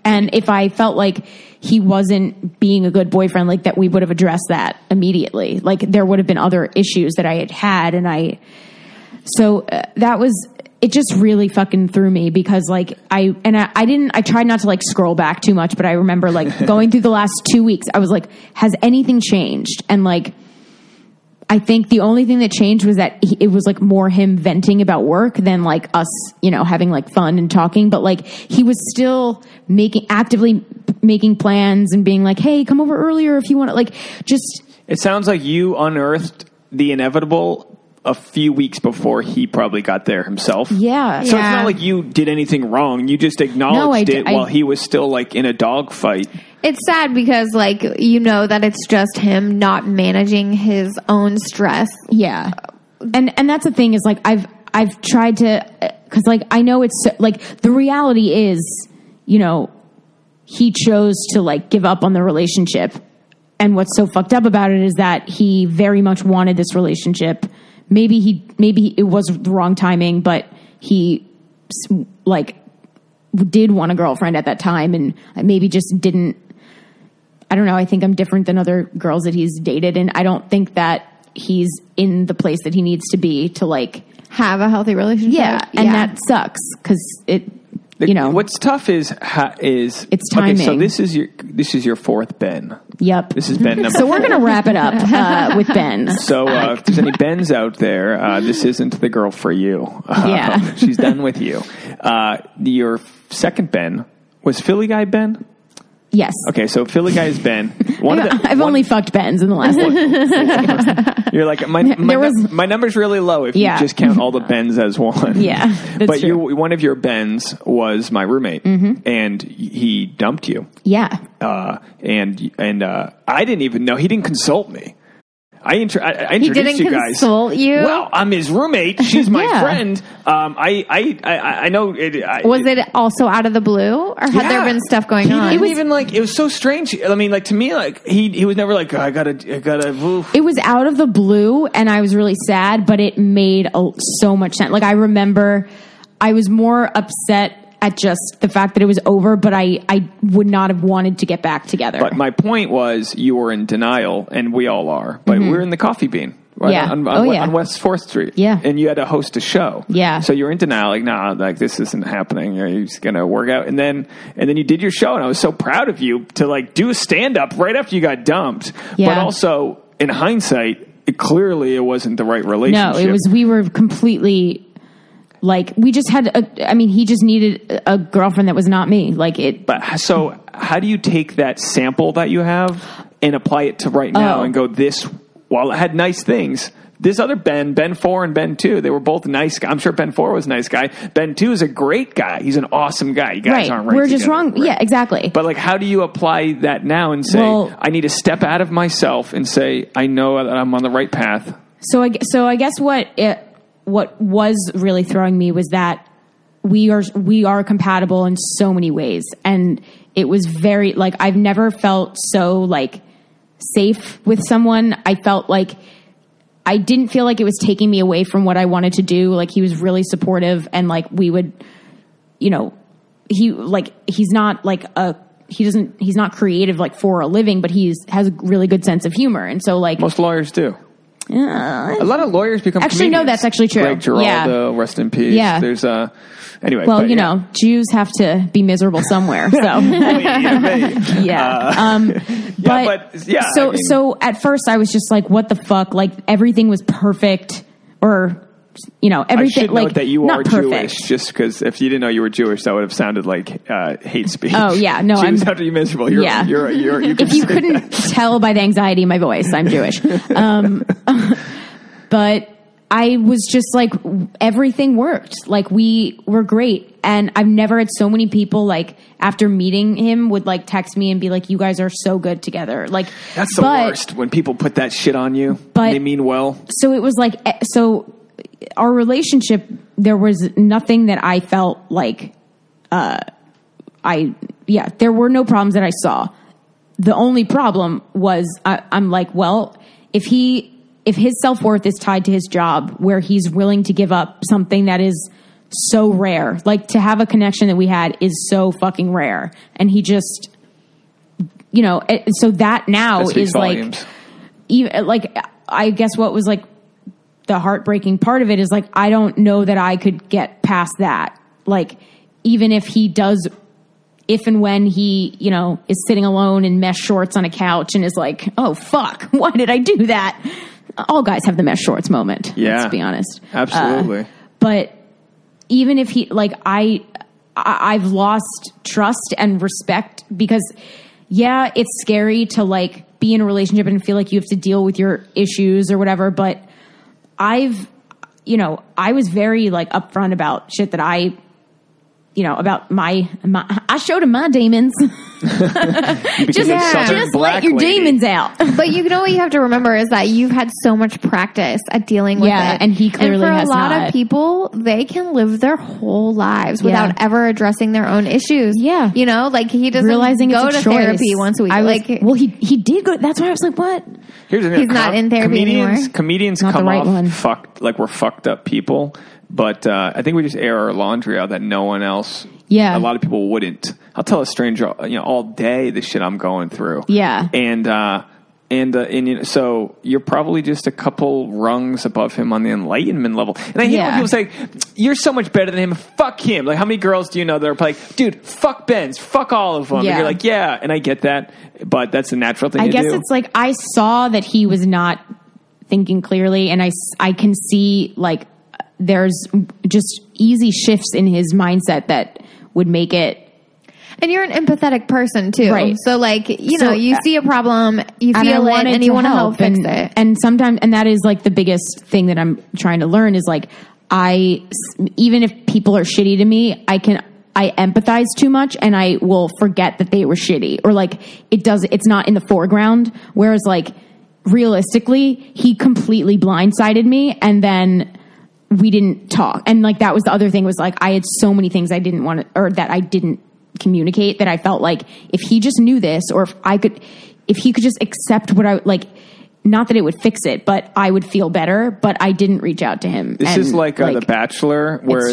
And if I felt like he wasn't being a good boyfriend, like that, we would have addressed that immediately. Like there would have been other issues that I had, and so that was, it just really fucking threw me because like I tried not to like scroll back too much, but I remember like going through the last 2 weeks, I was like, has anything changed? And like, I think the only thing that changed was that it was like more him venting about work than like us, having like fun and talking. But like he was still actively making plans and being like, hey, come over earlier if you want to, like, just. It sounds like you unearthed the inevitable a few weeks before he probably got there himself. Yeah. So it's not like you did anything wrong. You just acknowledged it while he was still like in a dogfight. It's sad because like, that it's just him not managing his own stress. Yeah. And that's the thing is like, I've tried to, cause like, I know it's like the reality is, he chose to like give up on the relationship. And what's so fucked up about it is that he very much wanted this relationship. Maybe it was the wrong timing, but he like did want a girlfriend at that time and maybe just didn't. I don't know. I think I'm different than other girls that he's dated. And I don't think that he's in the place that he needs to be to like have a healthy relationship. Yeah. And that sucks because what's tough is it's timing. Okay, so this is your 4th Ben. Yep. This is Ben number 4. So we're going to wrap it up with Ben. So if there's any Bens out there, this isn't the girl for you. Yeah. She's done with you. Your second Ben was Philly guy Ben? Yes. Okay, so Philly guy is Ben. I've only fucked Bens in the last one. You're like, my number's really low if you just count all the Bens as one. Yeah, that's true. One of your Bens was my roommate, and he dumped you. Yeah. And I didn't even know. He didn't consult me. I introduced you guys. He didn't consult you? Well, I'm his roommate. She's my friend. I know. Was it also out of the blue, or had there been stuff going on? It was even like it was so strange. I mean, like to me, like he was never like I gotta. Oof. It was out of the blue, and I was really sad, but it made so much sense. Like I remember, I was more upset at just the fact that it was over, but I would not have wanted to get back together. But my point was you were in denial, and we all are. But we're in the Coffee Bean. Right? Yeah. On West 4th Street. Yeah. And you had to host a show. Yeah. So you're in denial, like, nah, like this isn't happening. You're just going to work out. And then you did your show, and I was so proud of you to like do a stand-up right after you got dumped. Yeah. But also, in hindsight, it wasn't the right relationship. No, we were completely... Like, we just had, he just needed a girlfriend that was not me. Like, it. But so, how do you take that sample that you have and apply it to right now and go, while it had nice things, this other Ben 4 and Ben 2, they were both nice guys. I'm sure Ben 4 was a nice guy. Ben 2 is a great guy. He's an awesome guy. You guys aren't right. We're just wrong. Right? Yeah, exactly. But, like, how do you apply that now and say, I need to step out of myself and say, I know that I'm on the right path? So I guess what was really throwing me was that we are compatible in so many ways. And it was very, like, I've never felt so, like, safe with someone. I felt like I didn't feel like it was taking me away from what I wanted to do. Like, he was really supportive, and like we would, he's not like he's not creative like for a living, but has a really good sense of humor. And so like most lawyers do. A lot of lawyers become actually comedians. No, that's actually true. Greg Giraldo, rest in peace. Yeah. There's anyway. Well, Jews have to be miserable somewhere. So So at first I was just like, what the fuck? Like everything was perfect, or everything. I should like note that you not are perfect. Jewish, just because if you didn't know you were Jewish, that would have sounded like hate speech. Oh yeah, no, Jews have to be miserable. You're if you couldn't tell by the anxiety in my voice, I'm Jewish. But I was just like, everything worked. Like, we were great. And I've never had so many people, like, after meeting him would, like, text me and be like, you guys are so good together. Like, that's the worst when people put that shit on you. But they mean well. So it was like, so our relationship, there was nothing that I felt like, there were no problems that I saw. The only problem was I'm like, well, if his self-worth is tied to his job, where he's willing to give up something that is so rare, like to have a connection that we had is so fucking rare. And he just, so that now is volumes. Like, even like, I guess what was like the heartbreaking part of it is like, I don't know that I could get past that. Like, even if he does, if and when he, is sitting alone in mesh shorts on a couch and is like, oh fuck, why did I do that? All guys have the mesh shorts moment. Yeah. Let's be honest. Absolutely. But even if he, like, I've lost trust and respect because, yeah, it's scary to, like, be in a relationship and feel like you have to deal with your issues or whatever. But I was very, like, upfront about shit that about I showed him my demons. just let your demons out. But you know what you have to remember is that you've had so much practice at dealing with it. And he clearly has not. And for a lot of people, they can live their whole lives without ever addressing their own issues. Yeah. Like he doesn't go to therapy once a week. He did go. That's why I was like, what? Here's the thing. He's not in therapy anymore. Comedians not come off fucked, like we're fucked up people. But I think we just air our laundry out that no one else, a lot of people wouldn't. I'll tell a stranger, all day the shit I'm going through. Yeah. And so you're probably just a couple rungs above him on the enlightenment level. And I hate when people say, you're so much better than him. Fuck him. Like, how many girls do you know that are like, dude, fuck Benz, fuck all of them. Yeah. And you're like, yeah. And I get that, but that's a natural thing to do. I guess it's like, I saw that he was not thinking clearly, and I can see, like, there's just easy shifts in his mindset that would make it. And you're an empathetic person too. Right. So like, you see a problem, you feel it, and you want to help fix it. And sometimes, and that is like the biggest thing that I'm trying to learn is like, even if people are shitty to me, I empathize too much and I will forget that they were shitty, or like it's not in the foreground. Whereas like realistically, he completely blindsided me, and then we didn't talk. And like, that was the other thing, was like, I had so many things I didn't want to, or that I didn't communicate, that I felt like if he just knew this, or if he could just accept what I, like, not that it would fix it, but I would feel better, but I didn't reach out to him. This is like The Bachelor, where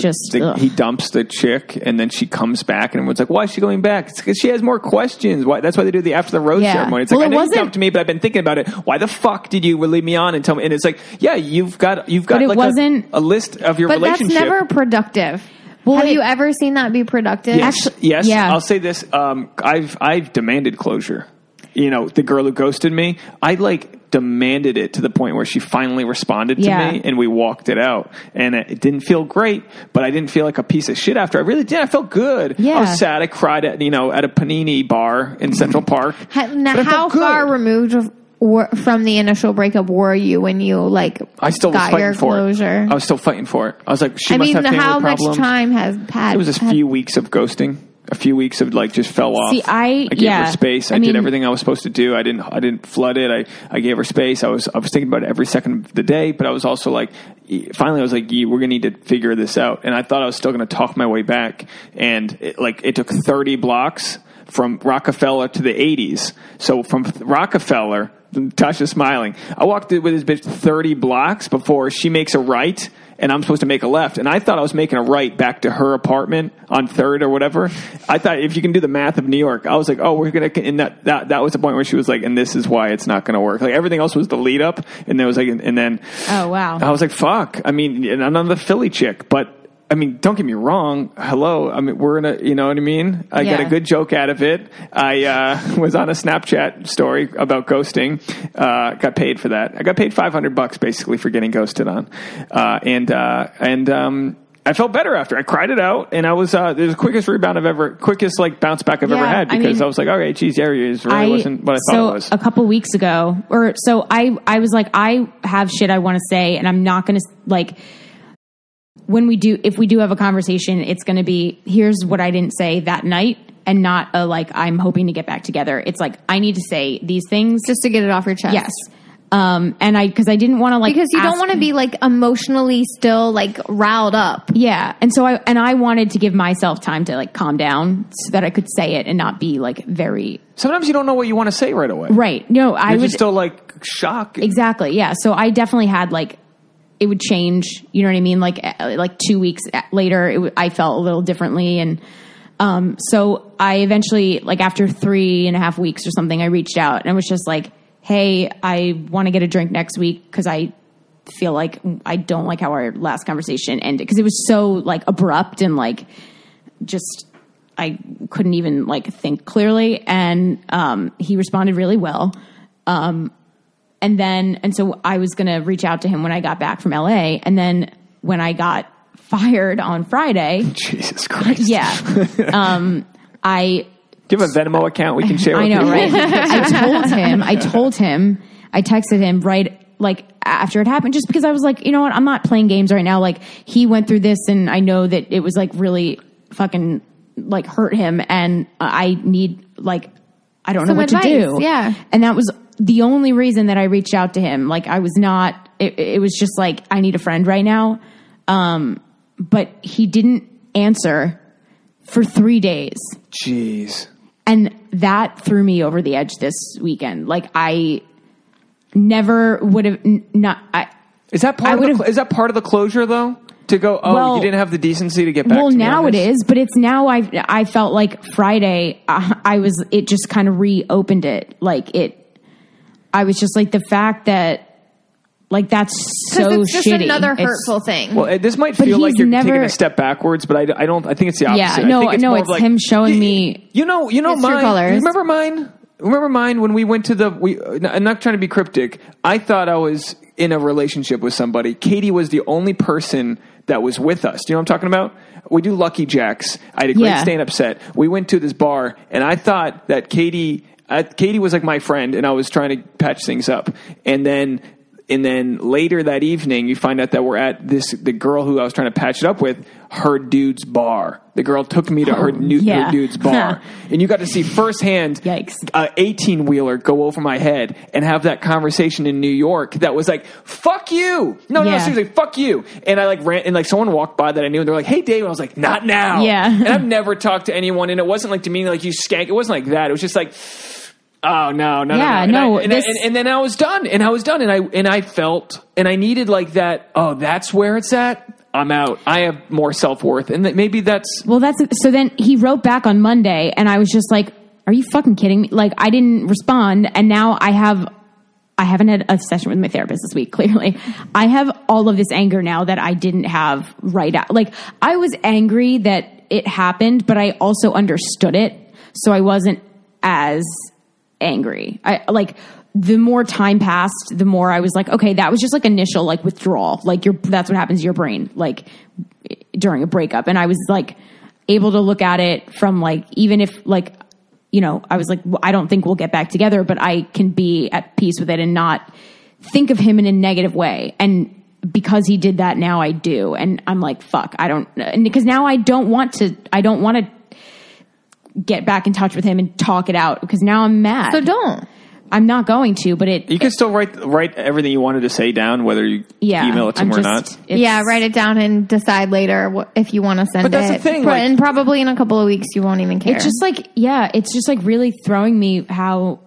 he dumps the chick and then she comes back and everyone's like, why is she going back? It's because she has more questions. That's why they do the after the rose ceremony. It's like, I know you dumped me, but I've been thinking about it. Why the fuck did you leave me on and tell me? And it's like, yeah, you've got like a list of your relationship. But that's never productive. Well, have you ever seen that be productive? Yes. Yeah. I'll say this. I've demanded closure. The girl who ghosted me, I demanded it to the point where she finally responded to me, and we walked it out. And it didn't feel great, but I didn't feel like a piece of shit after. I really did. I felt good. Yeah. I was sad. I cried at a panini bar in Central Park. Now, how far removed from the initial breakup were you when you I still got was your closure? I was still fighting for it. I was like, she must have family problems. How much time has passed? It was a few weeks of ghosting. A few weeks of just fell off. See, I gave her space. I did everything I was supposed to do. I didn't flood it. I gave her space. I was thinking about it every second of the day, but I was also finally I was like, we're gonna need to figure this out. And I thought I was still gonna talk my way back. And it took 30 blocks from Rockefeller to the 80s. So from Rockefeller, Tasha's smiling. I walked with this bitch 30 blocks before she makes a right, and I'm supposed to make a left. And I thought I was making a right back to her apartment on 3rd or whatever. I thought, if you can do the math of New York, I was like, oh, we're going to, and that was the point where she was like, and this is why it's not going to work. Like, everything else was the lead up. And there was and then, oh, wow. I was like, fuck. And I'm not the Philly chick, but don't get me wrong. Hello. We're in you know what I mean? I got a good joke out of it. I was on a Snapchat story about ghosting. Got paid for that. I got paid $500 basically for getting ghosted on. I felt better after. I cried it out, and I was the quickest bounce back I've ever had, because I was like, okay, geez, there he is. Really wasn't what I thought it was. A couple weeks ago, I was like, I have shit I want to say, and I'm not going to like. If we do have a conversation, it's going to be, here's what I didn't say that night, and not I'm hoping to get back together. It's like, I need to say these things just to get it off your chest. Yes. Because I didn't want to because you don't want to be emotionally still riled up. Yeah. And so I wanted to give myself time to calm down so that I could say it and not be very. Sometimes you don't know what you want to say right away. Right. No, I was still shocked. Exactly. Yeah. So I definitely had it would change. You know what I mean? 2 weeks later, I felt a little differently. And, so I eventually, after 3.5 weeks or something, I reached out and I was just like, hey, I want to get a drink next week because I feel like I don't like how our last conversation ended, because it was so abrupt and just I couldn't even think clearly. And he responded really well. And so I was going to reach out to him when I got back from LA. And then when I got fired on Friday, Jesus Christ. Yeah. Do you have a Venmo account we can share with I know, people? right? I texted him right after it happened, just because I was like, you know what? I'm not playing games right now. He went through this, and I know that it was really fucking hurt him, and I need I don't know what to do. Yeah. And that was the only reason that I reached out to him. I was not, it was just I need a friend right now. But he didn't answer for 3 days. Jeez. And that threw me over the edge this weekend. I never would have Is that part of the closure though? To go, you didn't have the decency to get back to me. Well, now it is, but it's now I felt like Friday it just kind of reopened it. I was just the fact that that's so it's just shitty. Another hurtful thing. Well, this might feel like you're taking a step backwards, but I don't. I think it's the opposite. Yeah, it's him showing me. You know, mine. Colors. Remember mine when we went to I'm not trying to be cryptic. I thought I was in a relationship with somebody. Katie was the only person that was with us. Do you know what I'm talking about? We do Lucky Jacks. I had a great stand-up set. We went to this bar, and I thought that Katie was my friend, and I was trying to patch things up, and then later that evening, you find out that we're at the girl who I was trying to patch it up with, her dude's bar. The girl took me to her dude's bar. And you got to see firsthand Yikes. A 18-wheeler go over my head and have that conversation in New York that was fuck you. No, seriously, fuck you. And I ran, and someone walked by that I knew, and they're like, hey, Dave. And I was like, not now. Yeah. And I've never talked to anyone, and it wasn't demeaning, you skank. It wasn't like that. It was just oh no. And then I was done, and I felt, and I needed that. Oh, that's where it's at. I'm out. I have more self-worth, and maybe that's. Well, so then he wrote back on Monday, and I was just like, "Are you fucking kidding me?" I didn't respond, and now I haven't had a session with my therapist this week. Clearly, I have all of this anger now that I didn't have right out. I was angry that it happened, but I also understood it, so I wasn't as angry. The more time passed, the more I was like, okay, that was just initial withdrawal. That's what happens to your brain during a breakup. And I was able to look at it from even if I was well, I don't think we'll get back together, but I can be at peace with it and not think of him in a negative way. And because he did that, now I do. And I'm fuck, because now I don't want to get back in touch with him and talk it out, because now I'm mad. So don't. I'm not going to, but you can still write everything you wanted to say down, whether you email it to him or not. Write it down and decide later if you want to send it. But that's the thing. And probably in a couple of weeks, you won't even care. It's just it's just really throwing me how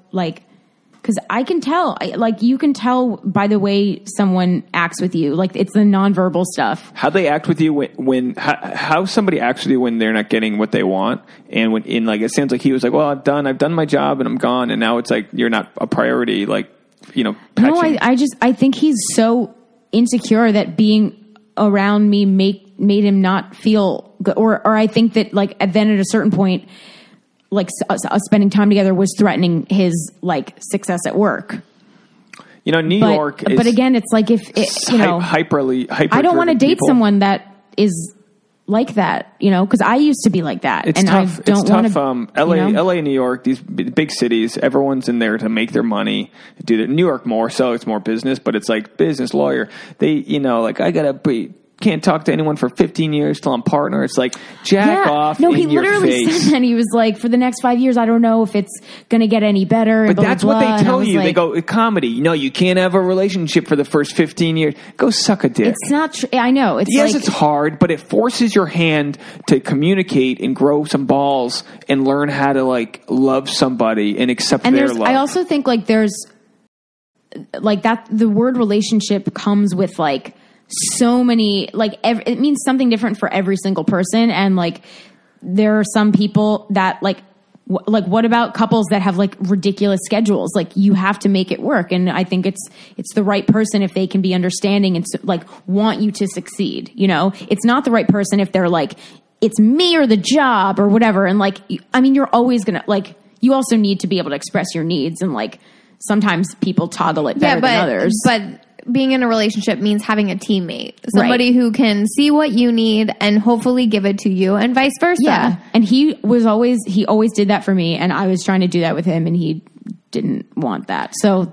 because I can tell, you can tell by the way someone acts with you. It's the nonverbal stuff. How they act with you how somebody acts with you when they're not getting what they want. And when it sounds like he was well, I've done my job and I'm gone. And now it's you're not a priority. No, I think he's so insecure that being around me made him not feel good. Or I think that then at a certain point, spending time together was threatening his success at work. New York is. But again, it's if hyper. I don't want to date someone that is like that, you know, because I used to be like that. It's and tough. I don't it's tough. LA, you know? LA, New York, these big cities, everyone's in there to make their money. New York more so, it's more business, but it's like business lawyer. They, you know, like I gotta be. Can't talk to anyone for 15 years till I'm partner. It's like, jack off. No, he literally said that. He was like, for the next 5 years, I don't know if it's going to get any better. But that's what they tell you. Like, they go, comedy. You know, you can't have a relationship for the first 15 years. Go suck a dick. It's not true. I know. Yes, it's hard, but it forces your hand to communicate and grow some balls and learn how to like love somebody and accept their love. I also think like there's like that the word relationship comes with like so many, like it means something different for every single person. And like, there are some people that like what about couples that have like ridiculous schedules? Like you have to make it work. And I think it's the right person if they can be understanding and like want you to succeed. You know, it's not the right person if they're like, it's me or the job or whatever. And like, I mean, you're always going to like, you also need to be able to express your needs. And like, sometimes people toggle it better than others. But being in a relationship means having a teammate, somebody who can see what you need and hopefully give it to you, and vice versa. Yeah, and he always did that for me, and I was trying to do that with him, and he didn't want that. So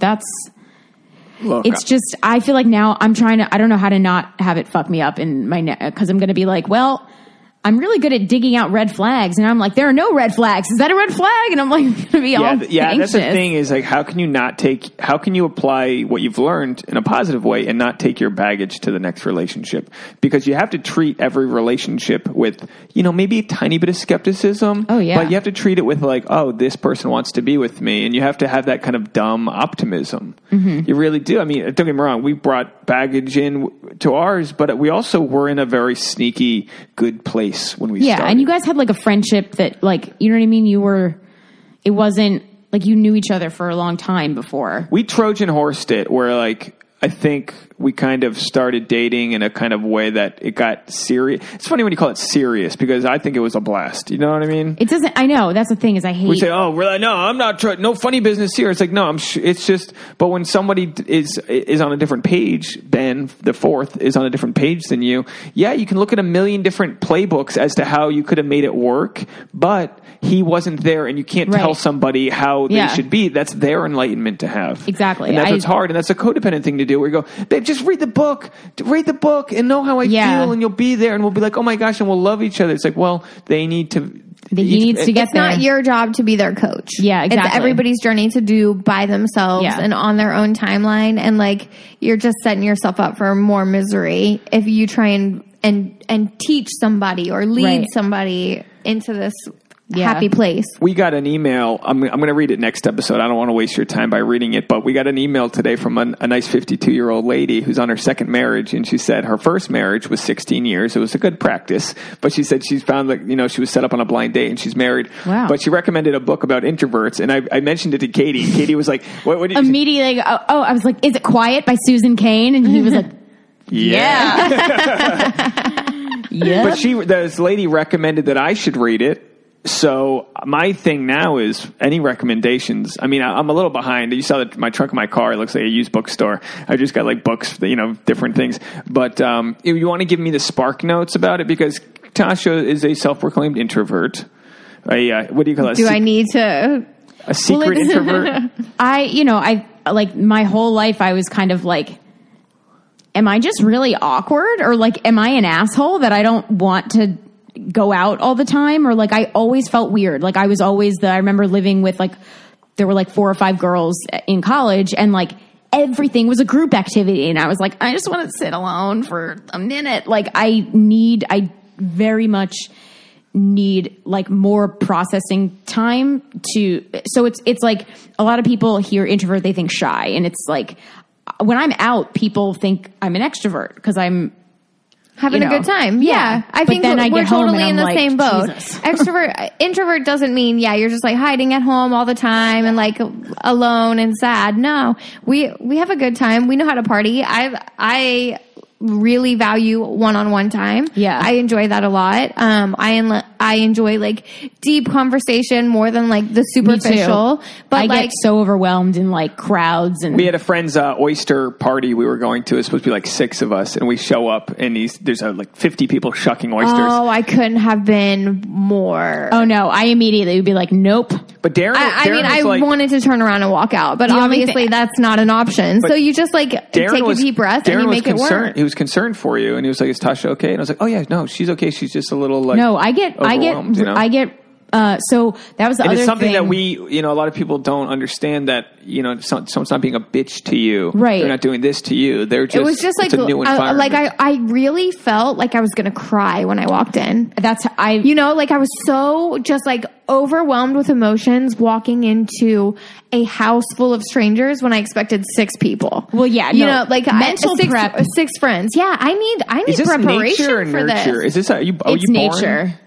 it's just, I feel like now I don't know how to not have it fuck me up in my neck, because I'm going to be like, well, I'm really good at digging out red flags. And I'm like, there are no red flags. Is that a red flag? And I'm like, going to be all anxious. That's the thing is like, how can you apply what you've learned in a positive way and not take your baggage to the next relationship? Because you have to treat every relationship with, you know, maybe a tiny bit of skepticism. Oh, yeah. But you have to treat it with like, oh, this person wants to be with me. And you have to have that kind of dumb optimism. Mm-hmm. You really do. I mean, don't get me wrong. We brought baggage in to ours, but we also were in a very sneaky, good place when we started. And you guys had like a friendship that like, you know what I mean? It wasn't like you knew each other for a long time before. We Trojan horsed it where like, I think we kind of started dating in a kind of way that it got serious. It's funny when you call it serious because I think it was a blast. You know what I mean? It doesn't, I know. That's the thing is I hate. We say, oh, really? No, I'm not no funny business here. It's like, no, it's just, but when somebody is on a different page, Ben, the fourth, is on a different page than you. Yeah, you can look at a million different playbooks as to how you could have made it work, but he wasn't there and you can't tell somebody how they should be. That's their enlightenment to have. Exactly. And that's what's hard. And that's a codependent thing to do where you go, babe, just read the book and know how I feel and you'll be there and we'll be like, oh my gosh, and we'll love each other. It's like, well, he needs to get it's not your job to be their coach. Yeah, exactly. It's everybody's journey to do by themselves and on their own timeline. And like, you're just setting yourself up for more misery if you try and teach somebody or lead somebody into this happy place. We got an email. I'm going to read it next episode. I don't want to waste your time by reading it, but we got an email today from a nice 52-year-old lady who's on her second marriage, and she said her first marriage was 16 years. It was a good practice, but she said she's found that, you know, she was set up on a blind date and she's married. Wow. But she recommended a book about introverts, and I mentioned it to Katie. Katie was like, what did you immediately? I was like, is it Quiet by Susan Cain? And he was like, yeah. Yeah. But this lady recommended that I should read it. So my thing now is any recommendations. I mean, I'm a little behind. You saw my trunk of my car. It looks like a used bookstore. I just got like books, you know, different things. But if you want to give me the spark notes about it, because Tasha is a self-proclaimed introvert. What do you call it? I need to? A secret introvert? I like my whole life I was kind of like, am I just really awkward? Or like, am I an asshole that I don't want to go out all the time? Or like, I always felt weird. Like I was always I remember living with like, there were like 4 or 5 girls in college and like everything was a group activity. And I was like, I just want to sit alone for a minute. Like I very much need like more processing time so it's like a lot of people hear introvert, they think shy. And it's like, when I'm out, people think I'm an extrovert because I'm having a good time. Yeah. I think we're totally in the same boat. Introvert doesn't mean, you're just like hiding at home all the time and like alone and sad. No, we have a good time. We know how to party. I really value one-on-one time. Yeah. I enjoy that a lot. I enjoy like deep conversation more than like the superficial. But I get so overwhelmed in like crowds. And we had a friend's oyster party we were going to. It's supposed to be like 6 of us, and we show up and there's like 50 people shucking oysters. Oh, I couldn't have been more. Oh no, I immediately would be like, nope. But Darren, I wanted to turn around and walk out, but obviously that's not an option. So you just like take a deep breath and you make it work. He was concerned for you, and he was like, "Is Tasha okay?" And I was like, "Oh yeah, no, she's okay. She's just a little like." No, I get. So that was the other thing. It's something that a lot of people don't understand, that someone's not being a bitch to you. Right. They're not doing this to you. It was just like, it's a new environment. I really felt like I was going to cry when I walked in. I was so just like overwhelmed with emotions walking into a house full of strangers when I expected 6 people. Well, yeah, mental prep. 6 friends. Yeah, I need is this preparation nature or for nurture? this. Is this it's nature. Born?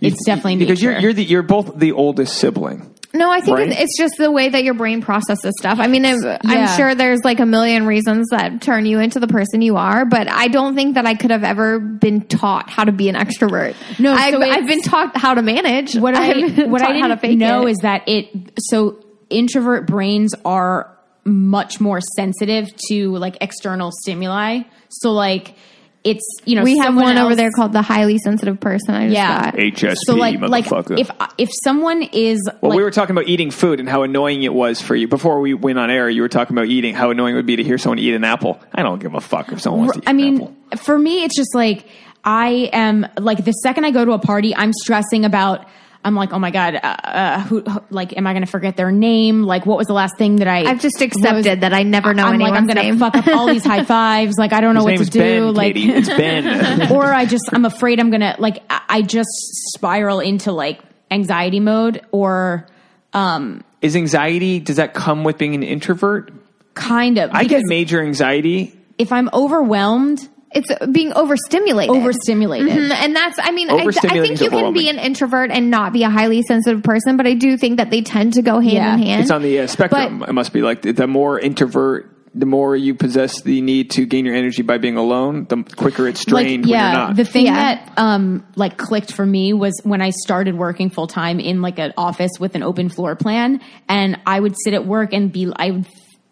It's definitely nature. Because you're both the oldest sibling. No, I think right? it's just the way that your brain processes stuff. I mean, I'm sure there's like a million reasons that turn you into the person you are, but I don't think that I could have ever been taught how to be an extrovert. No, I've been taught how to manage. What I didn't know is that introvert brains are much more sensitive to like external stimuli. So like, it's, we have one over there called the highly sensitive person. I just got HSP, so motherfucker. If someone is we were talking about eating food and how annoying it was for you before we went on air. You were talking about eating, how annoying it would be to hear someone eat an apple. I don't give a fuck if someone wants to eat an apple. For me, it's just like, I am like, the second I go to a party, I'm stressing about, I'm like, oh my God, am I going to forget their name? Like, what was the last thing that I've just accepted that I never know anyone's name. I'm going to fuck up all these high fives. Like, I don't know what to do. Ben, like, Katie. It's Ben. Or I'm afraid I'm going to, like, I just spiral into like anxiety mode or, Is anxiety, does that come with being an introvert? Kind of. I get major anxiety. If I'm overwhelmed, it's being overstimulated. Mm-hmm. And that's, I think you can be an introvert and not be a highly sensitive person, but I do think that they tend to go hand in hand. It's on the spectrum. It must be like the more introvert, the more you possess the need to gain your energy by being alone, the quicker it's drained when you're not. The thing that clicked for me was when I started working full time in like an office with an open floor plan, and I would sit at work and I would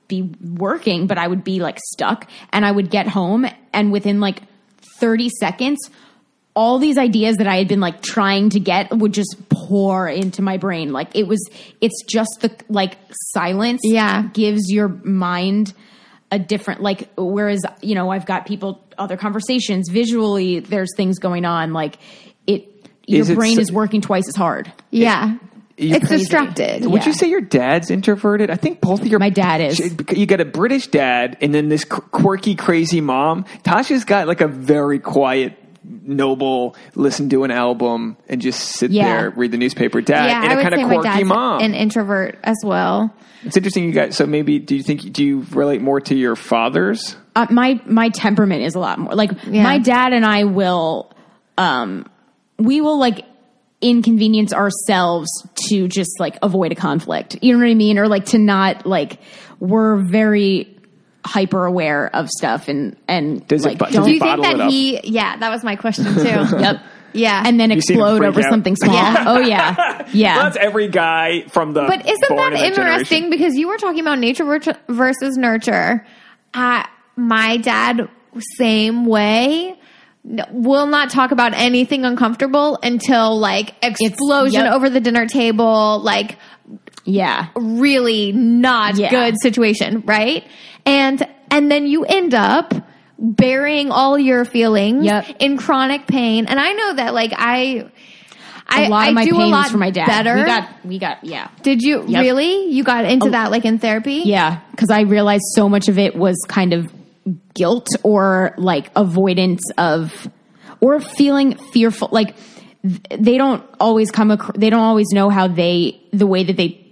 be working, but I would be like stuck, and I would get home, and within like 30 seconds, all these ideas that I had been like trying to get would just pour into my brain. Like it's just the like silence gives your mind a different, like, whereas, I've got other conversations visually, there's things going on, like your brain is working twice as hard. Yeah. It's distracted. Would you say your dad's introverted? I think both of your... My dad is. You got a British dad and then this quirky, crazy mom. Tasha's got like a very quiet, noble, listen to an album and just sit there, read the newspaper dad. And a kind of quirky mom. An introvert as well. It's interesting, you guys. So maybe, do you relate more to your fathers? My temperament is a lot more. Like, my dad and I will... we will like... inconvenience ourselves to just like avoid a conflict. You know what I mean? Or like to not like, we're very hyper aware of stuff and does like, do you think that that was my question too. Yep. Yeah. And then explode over something small. Yeah. Oh yeah. Yeah. Well, that's every guy from the... But isn't that interesting? Because you were talking about nature versus nurture. My dad, same way. Will not talk about anything uncomfortable until like explosion over the dinner table, like really not good situation, right? And then you end up burying all your feelings in chronic pain. And I know that like a lot of my pain was for my dad. Better. We got Did you really? You got into that like in therapy? Yeah, because I realized so much of it was kind of guilt or like avoidance of, or feeling fearful. Like they don't always know how the way that they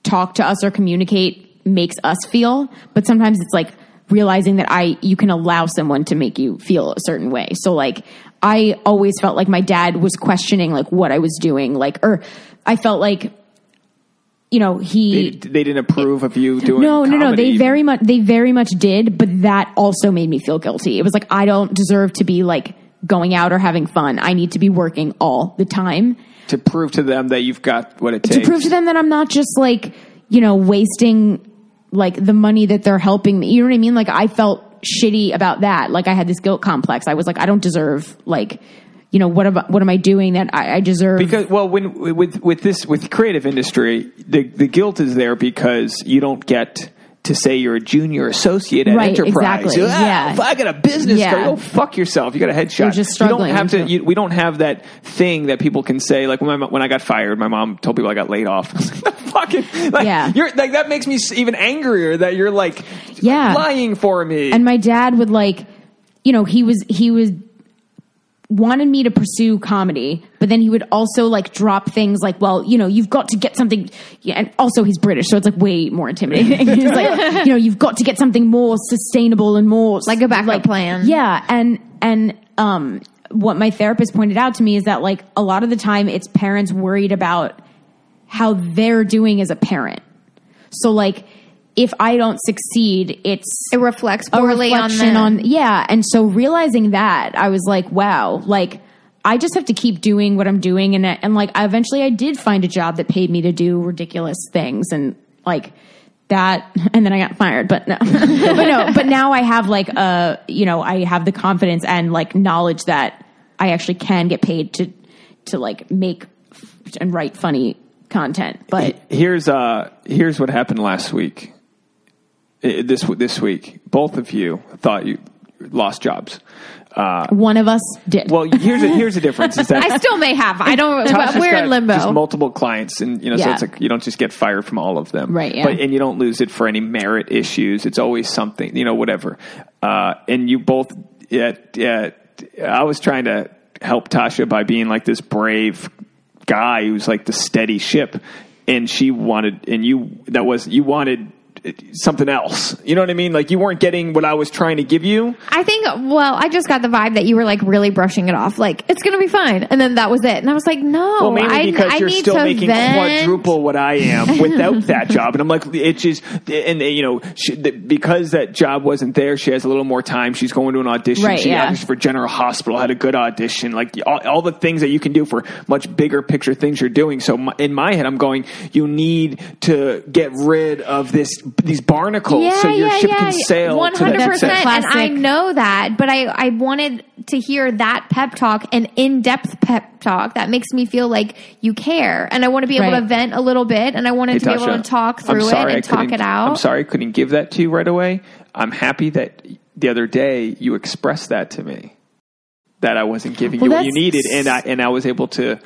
talk to us or communicate makes us feel. But sometimes it's like realizing that you can allow someone to make you feel a certain way. So like, I always felt like my dad was questioning like what I was doing, like, or I felt like they didn't approve of you doing No. They very much did, but that also made me feel guilty. It was like, I don't deserve to be like going out or having fun. I need to be working all the time. To prove to them that you've got what it takes. To prove to them that I'm not just like, wasting like the money that they're helping me. You know what I mean? Like I felt shitty about that. Like I had this guilt complex. I was like, I don't deserve like, what am I doing that I deserve? Because, with creative industry, the guilt is there because you don't get to say you're a junior associate at Enterprise. Exactly. If I got a business card, go fuck yourself. You got a headshot. You're just struggling. You don't have to. We don't have that thing that people can say. Like when I got fired, my mom told people I got laid off. I was like, fucking, you're like, that makes me even angrier that you're like lying for me. And my dad would like, he was wanted me to pursue comedy, but then he would also like drop things like, well, you've got to get something. Yeah, and also he's British, so it's like way more intimidating. He's like, you've got to get something more sustainable and more like a backup plan. Yeah. And what my therapist pointed out to me is that like a lot of the time it's parents worried about how they're doing as a parent. So like, if I don't succeed, it reflects poorly on them. And so realizing that, I was like, wow, like I just have to keep doing what I'm doing, and like eventually I did find a job that paid me to do ridiculous things, and like that, and then I got fired. But no, but now I have like I have the confidence and like knowledge that I actually can get paid to like make and write funny content. But here's what happened last week. This week, both of you thought you lost jobs. One of us did. Well, here's the difference. Is that I still may have. I don't. We're in limbo. Just multiple clients, and so it's like you don't just get fired from all of them, right? Yeah. And you don't lose it for any merit issues. It's always something, whatever. And you both, I was trying to help Tasha by being like this brave guy who's like the steady ship, and you wanted something else. You know what I mean? Like you weren't getting what I was trying to give you. I think, I just got the vibe that you were like really brushing it off. Like, it's going to be fine. And then that was it. And I was like, no. Well, mainly because you're still making quadruple what I am without that job. And I'm like, it's just, and because that job wasn't there, she has a little more time. She's going to an audition. Right, she auditioned for General Hospital, had a good audition. Like all the things that you can do for much bigger picture things you're doing. So in my head, I'm going, you need to get rid of these barnacles so your ship can sail 100%, to that success. And I know that, but I wanted to hear that pep talk, an in-depth pep talk that makes me feel like you care, and I want to be able to vent a little bit, and I wanted to be able to talk through it and talk it out. I'm sorry I couldn't give that to you right away. I'm happy that the other day you expressed that to me, that I wasn't giving you what you needed, and I was able to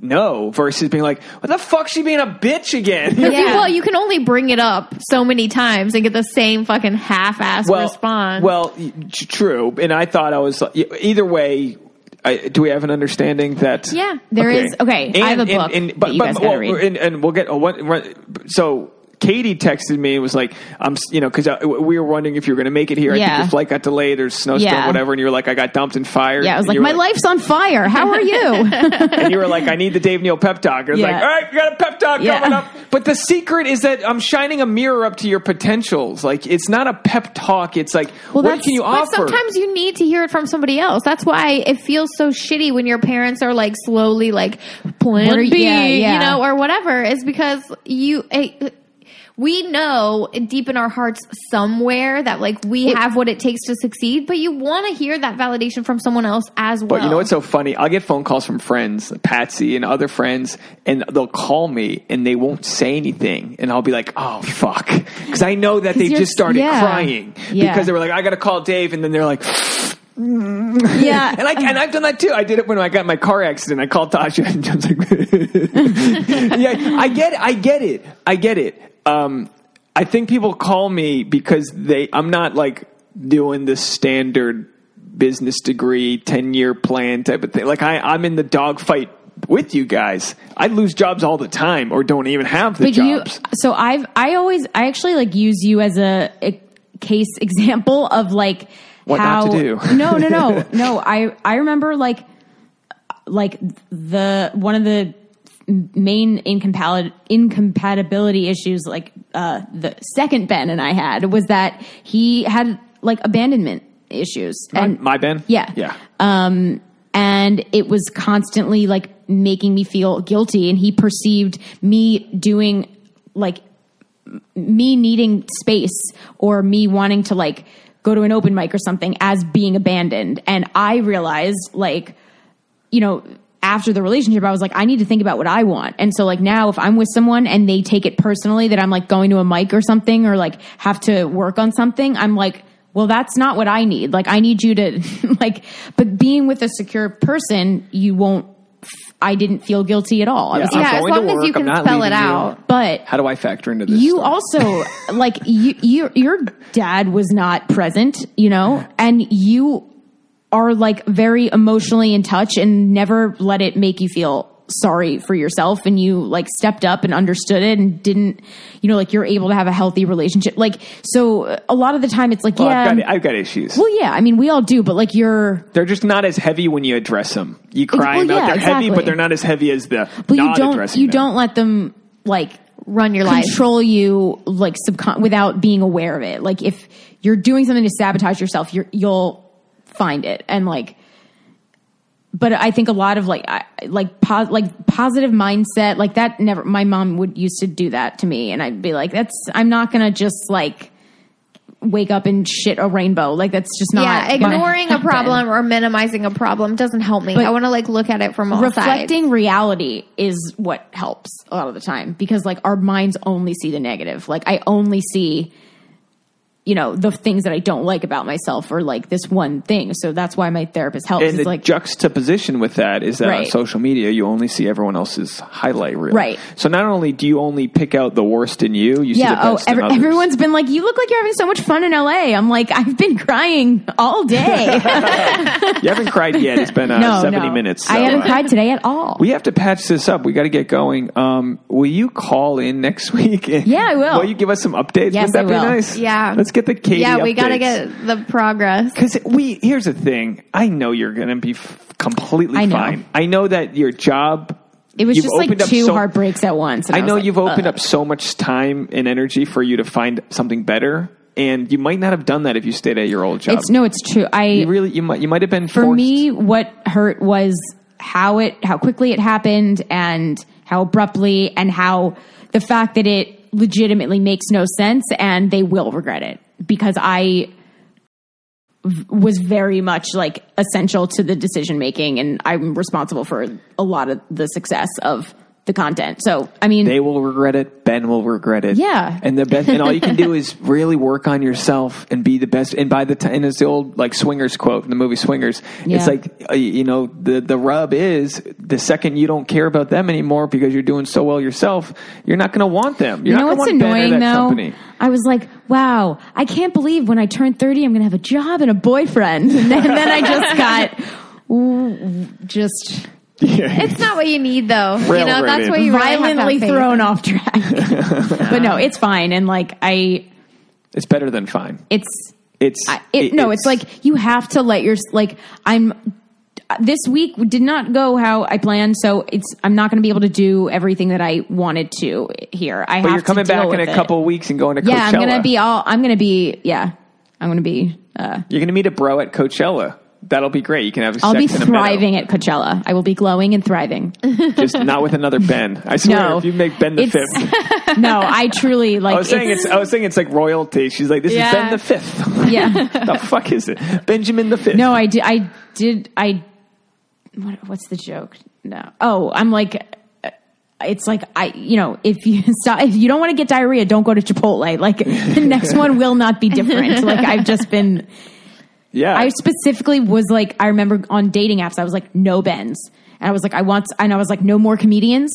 know, versus being like, what the fuck, she being a bitch again? Yeah. Well, you can only bring it up so many times and get the same fucking half-ass response. Well, true. And I thought I was, either way, do we have an understanding that... Yeah. There is. Okay, I have a book that you guys gotta read. And we'll get... So... Katie texted me and was like, because we were wondering if you were going to make it here. Yeah. I think your flight got delayed or snowstorm, whatever. And you were like, I got dumped and fired. Yeah, I was like, my life's on fire. How are you? And you were like, I need the Dave Neal pep talk. I was like, all right, you got a pep talk coming up. But the secret is that I'm shining a mirror up to your potentials. Like, it's not a pep talk. It's like, what can you offer? But sometimes you need to hear it from somebody else. That's why it feels so shitty when your parents are like slowly like, plan B, or whatever. Is because we know deep in our hearts somewhere that like we have what it takes to succeed, but you want to hear that validation from someone else as well. But you know what's so funny? I'll get phone calls from friends, Patsy and other friends, and they'll call me and they won't say anything. And I'll be like, oh, fuck. Because I know that they just started crying because they were like, I got to call Dave. And then they're like... Yeah, and I've done that too. I did it when I got in my car accident. I called Tasha and I was like, yeah, I get it. I think people call me because I'm not like doing the standard business degree 10-year plan type of thing. Like I'm in the dogfight with you guys. I lose jobs all the time or don't even have the jobs. So I actually like use you as a case example of like what how, not to do. No. I remember like one of the main incompatibility issues, like the second Ben and I had, was that he had like abandonment issues. And my Ben? Yeah. And it was constantly like making me feel guilty, and he perceived me doing like me needing space or me wanting to like go to an open mic or something as being abandoned. And I realized, like, you know, after the relationship, I was like, I need to think about what I want. And so like now if I'm with someone and they take it personally that I'm like going to a mic or something, or like have to work on something, I'm like, well, that's not what I need. Like, I need you to like, but being with a secure person, I didn't feel guilty at all. As long as you can spell it out. But how do I factor into this? You also, like, your dad was not present, you know, and you are like very emotionally in touch and never let it make you feel sorry for yourself, and you like stepped up and understood it and didn't, you know, like, you're able to have a healthy relationship. Like, so a lot of the time it's like, I've got issues. Well, yeah, I mean, we all do, but like they're just not as heavy when you address them. You cry about they're heavy, but they're not as heavy as the not addressing them. You don't let them like run your life, control you, like without being aware of it. Like, if you're doing something to sabotage yourself, you'll find it. And like, but I think a lot of positive mindset, like that never, my mom used to do that to me, and I'd be like, I'm not going to just like wake up and shit a rainbow. Like, that's just not. Yeah, ignoring a problem or minimizing a problem doesn't help me. But I want to like look at it from all sides. Reflecting reality is what helps a lot of the time, because like our minds only see the negative. Like, I only see, you know, the things that I don't like about myself, or like this one thing. So that's why my therapist helps. And the like, juxtaposition with that is that on social media, you only see everyone else's highlight reel. Right. So not only do you only pick out the worst in you, you see the best in others. Everyone's been like, you look like you're having so much fun in LA. I'm like, I've been crying all day. You haven't cried yet. It's been 70 minutes. So, I haven't cried today at all. We have to patch this up. We got to get going. Will you call in next week? Yeah, I will. Will you give us some updates? Yes, Would that I be will. nice? Yeah. Let's get the Katie Yeah, we updates. got to get the progress. Because here's the thing. I know you're going to be completely fine. I know that your job... It was just like two heartbreaks at once. I know you've opened up so much time and energy for you to find something better. And you might not have done that if you stayed at your old job. It's true. You might have been forced. For me, what hurt was how quickly it happened, and how abruptly, and how the fact that it legitimately makes no sense, and they will regret it, because I was very much like essential to the decision making, and I'm responsible for a lot of the success of the content. So, I mean, they will regret it. Ben will regret it. Yeah. And the best, and all you can do is really work on yourself and be the best. And by the time, and it's the old like Swingers quote in the movie Swingers. Yeah. It's like, you know, the rub is the second you don't care about them anymore because you're doing so well yourself, you're not going to want them. You're not going to want Ben or that company. I was like, wow, I can't believe when I turn 30, I'm going to have a job and a boyfriend. And then I just got It's not what you need, though. That's what you violently thrown off track. But no, it's fine. And like, it's better than fine. It's like you have to let this week did not go how I planned, so I'm not going to be able to do everything that I wanted to here. But you're coming back in a couple of weeks and going to Coachella. Yeah, I'm going to be. You're going to meet a bro at Coachella. That'll be great. You can have sex I'll be in a thriving at Coachella. I will be glowing and thriving. Just not with another Ben. I swear, if you make Ben the fifth. No, I truly like. I was saying it's like royalty. She's like, this is Ben the fifth. Yeah. The fuck is it? Benjamin the fifth. No, I did. What's the joke? No. Oh, I'm like. It's like if you don't want to get diarrhea, don't go to Chipotle. Like, the next one will not be different. Like, I've just been. Yeah. I specifically was like, I remember on dating apps, I was like, no Bens. And I was like, I was like, no more comedians.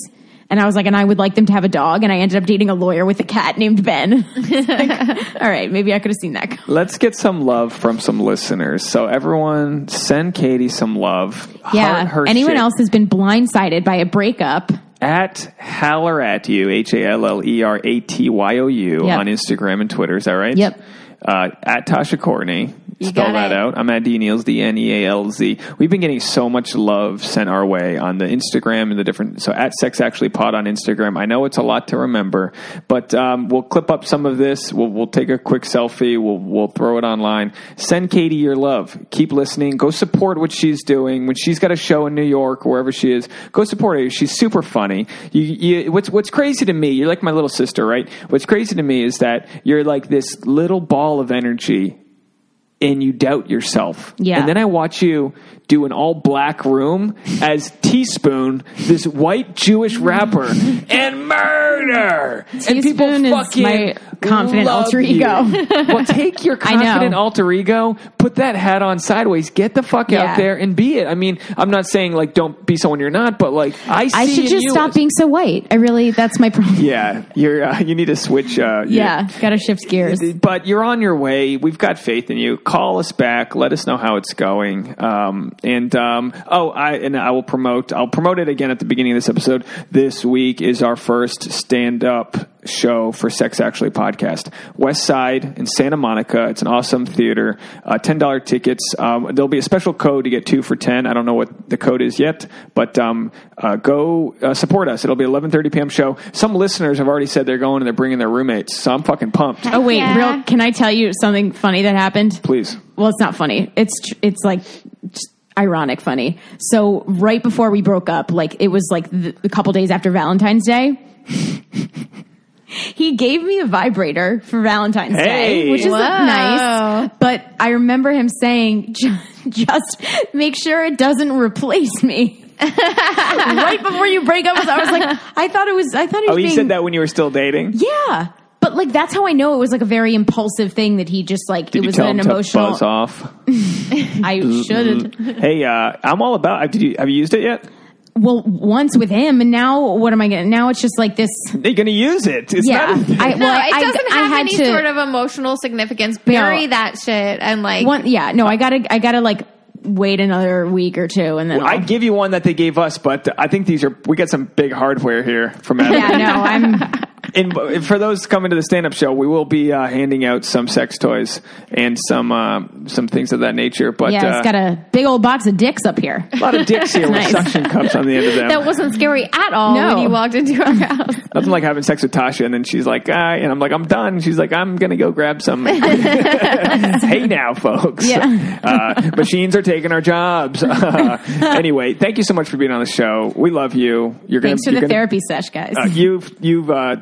And I was like, and I would like them to have a dog. And I ended up dating a lawyer with a cat named Ben. Like, all right, maybe I could have seen that. Let's get some love from some listeners. So everyone send Katie some love. Yeah. Anyone else has been blindsided by a breakup? At Halleratyu, HALLERATYOU on Instagram and Twitter. Is that right? Yep. At Tasha Courtney. Spell that out. I'm at Dneals, DNEALZ. We've been getting so much love sent our way on the Instagram and the different. So at Sex Actually Pod on Instagram. I know it's a lot to remember, but we'll clip up some of this. We'll take a quick selfie. We'll throw it online. Send Katie your love. Keep listening. Go support what she's doing. When she's got a show in New York or wherever she is, go support her. She's super funny. What's crazy to me? You're like my little sister, right? What's crazy to me is that you're like this little ball of energy. And you doubt yourself. Yeah. And then I watch you do an all-black room as Teaspoon, this white Jewish rapper, and murder. Teaspoon and people fucking my confident love alter you. ego. Well, take your confident alter ego, put that hat on sideways, get the fuck out there and be it. I mean, I'm not saying like don't be someone you're not, but like I should just stop being so white. That's my problem. Yeah, you need to switch. Gotta shift gears. But you're on your way. We've got faith in you. Call us back. Let us know how it's going. I'll promote it again at the beginning of this episode. This week is our first stand-up show for Sex Actually podcast. West Side in Santa Monica. It's an awesome theater. $10 tickets. There'll be a special code to get 2 for $10. I don't know what the code is yet, but go support us. It'll be 11:30 p.m. show. Some listeners have already said they're going and they're bringing their roommates, so I'm fucking pumped. Oh wait, can I tell you something funny that happened? Please. Well, it's not funny. It's like just ironic funny. So right before we broke up, like it was like a couple days after Valentine's Day. He gave me a vibrator for Valentine's Day, which is nice. But I remember him saying, just make sure it doesn't replace me. Right before you break up, I was like, I thought he was he said that when you were still dating? Yeah. But like that's how I know it was like a very impulsive thing that he just like Did it was you tell an him emotional. To buzz off. I should. Hey, I'm all about. Have you used it yet? Well, once with him, and now what am I going to? Now it's just like this. They're going to use it. It's not. It doesn't have any sort of emotional significance. Bury that shit and like. I gotta like wait another week or two, and then I'd give you one that they gave us, but I think we got some big hardware here from Adam. Yeah, no, I'm. And for those coming to the stand-up show, we will be handing out some sex toys and some things of that nature. But it's got a big old box of dicks up here. A lot of dicks here with suction cups on the end of them. That wasn't scary at all when you walked into our house. Nothing like having sex with Tasha, and then she's like, and I'm like, I'm done. And she's like, I'm going to go grab some. Hey now, folks. Yeah. Machines are taking our jobs. Anyway, thank you so much for being on the show. We love you. Thanks for the therapy sesh, guys.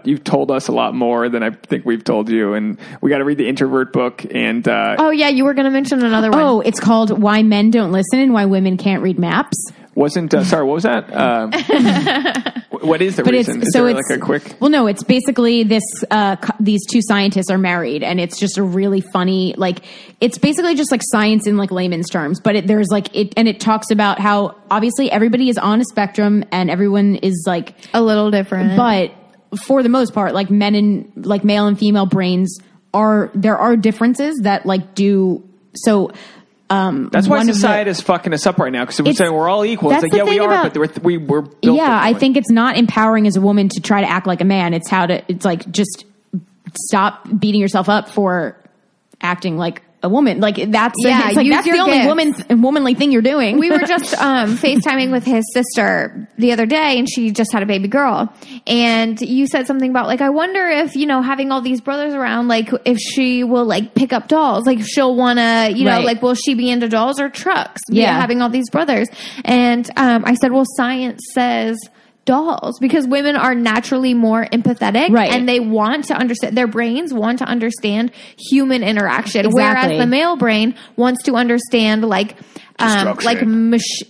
You've told us a lot more than I think we've told you, and we got to read the Introvert book. And you were going to mention another one. Oh, it's called "Why Men Don't Listen and Why Women Can't Read Maps." Sorry, what was that? What is the reason? Is there like a quick? Well, no, it's basically these two scientists are married, and it's just a really funny, like, it's basically just like science in like layman's terms, but it talks about how obviously everybody is on a spectrum and everyone is like a little different, but for the most part, like men and like male and female brains there are differences that like do so. That's why society is fucking us up right now because we're saying we're all equal. It's like, yeah, we are, but we're built differently. I think it's not empowering as a woman to try to act like a man. It's it's like just stop beating yourself up for acting like a woman. Like that's that's the only womanly thing you're doing. We were just FaceTiming with his sister the other day, and she just had a baby girl. And you said something about like, I wonder if having all these brothers around, like if she will like pick up dolls, like if she'll want to, like will she be into dolls or trucks? Having all these brothers. And I said, well, science says dolls because women are naturally more empathetic and they want to understand, their brains want to understand human interaction, whereas the male brain wants to understand like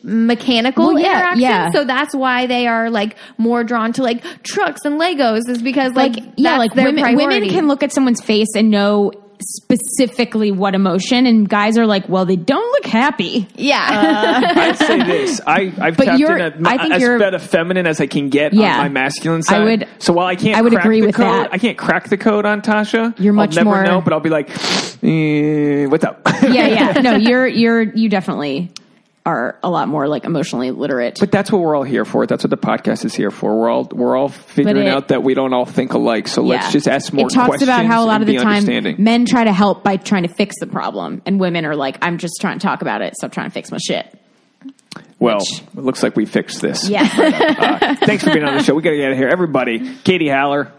mechanical interaction. So that's why they are like more drawn to like trucks and Legos is because like women can look at someone's face and know specifically what emotion, and guys are like, well, they don't look happy. I'd say this. I've tapped in as bit of feminine as I can get on my masculine side. So while I can't agree with code, that. I can't crack the code on Tasha. You're much I'll never more know, but I'll be like, what's up? No, you definitely are a lot more like emotionally literate. But that's what we're all here for. That's what the podcast is here for. We're all figuring out that we don't all think alike. So let's just ask more questions. It talks about how a lot of the time men try to help by trying to fix the problem, and women are like, I'm just trying to talk about it. Stop trying to fix my shit. Well, it looks like we fixed this. Yeah. Thanks for being on the show. We got to get out of here. Everybody, Katie Haller,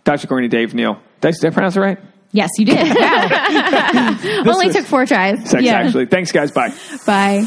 Tasha and Dave, Neal. Did I pronounce it right? Yes, you did. Wow. Only took 4 tries. Actually. Thanks, guys. Bye. Bye.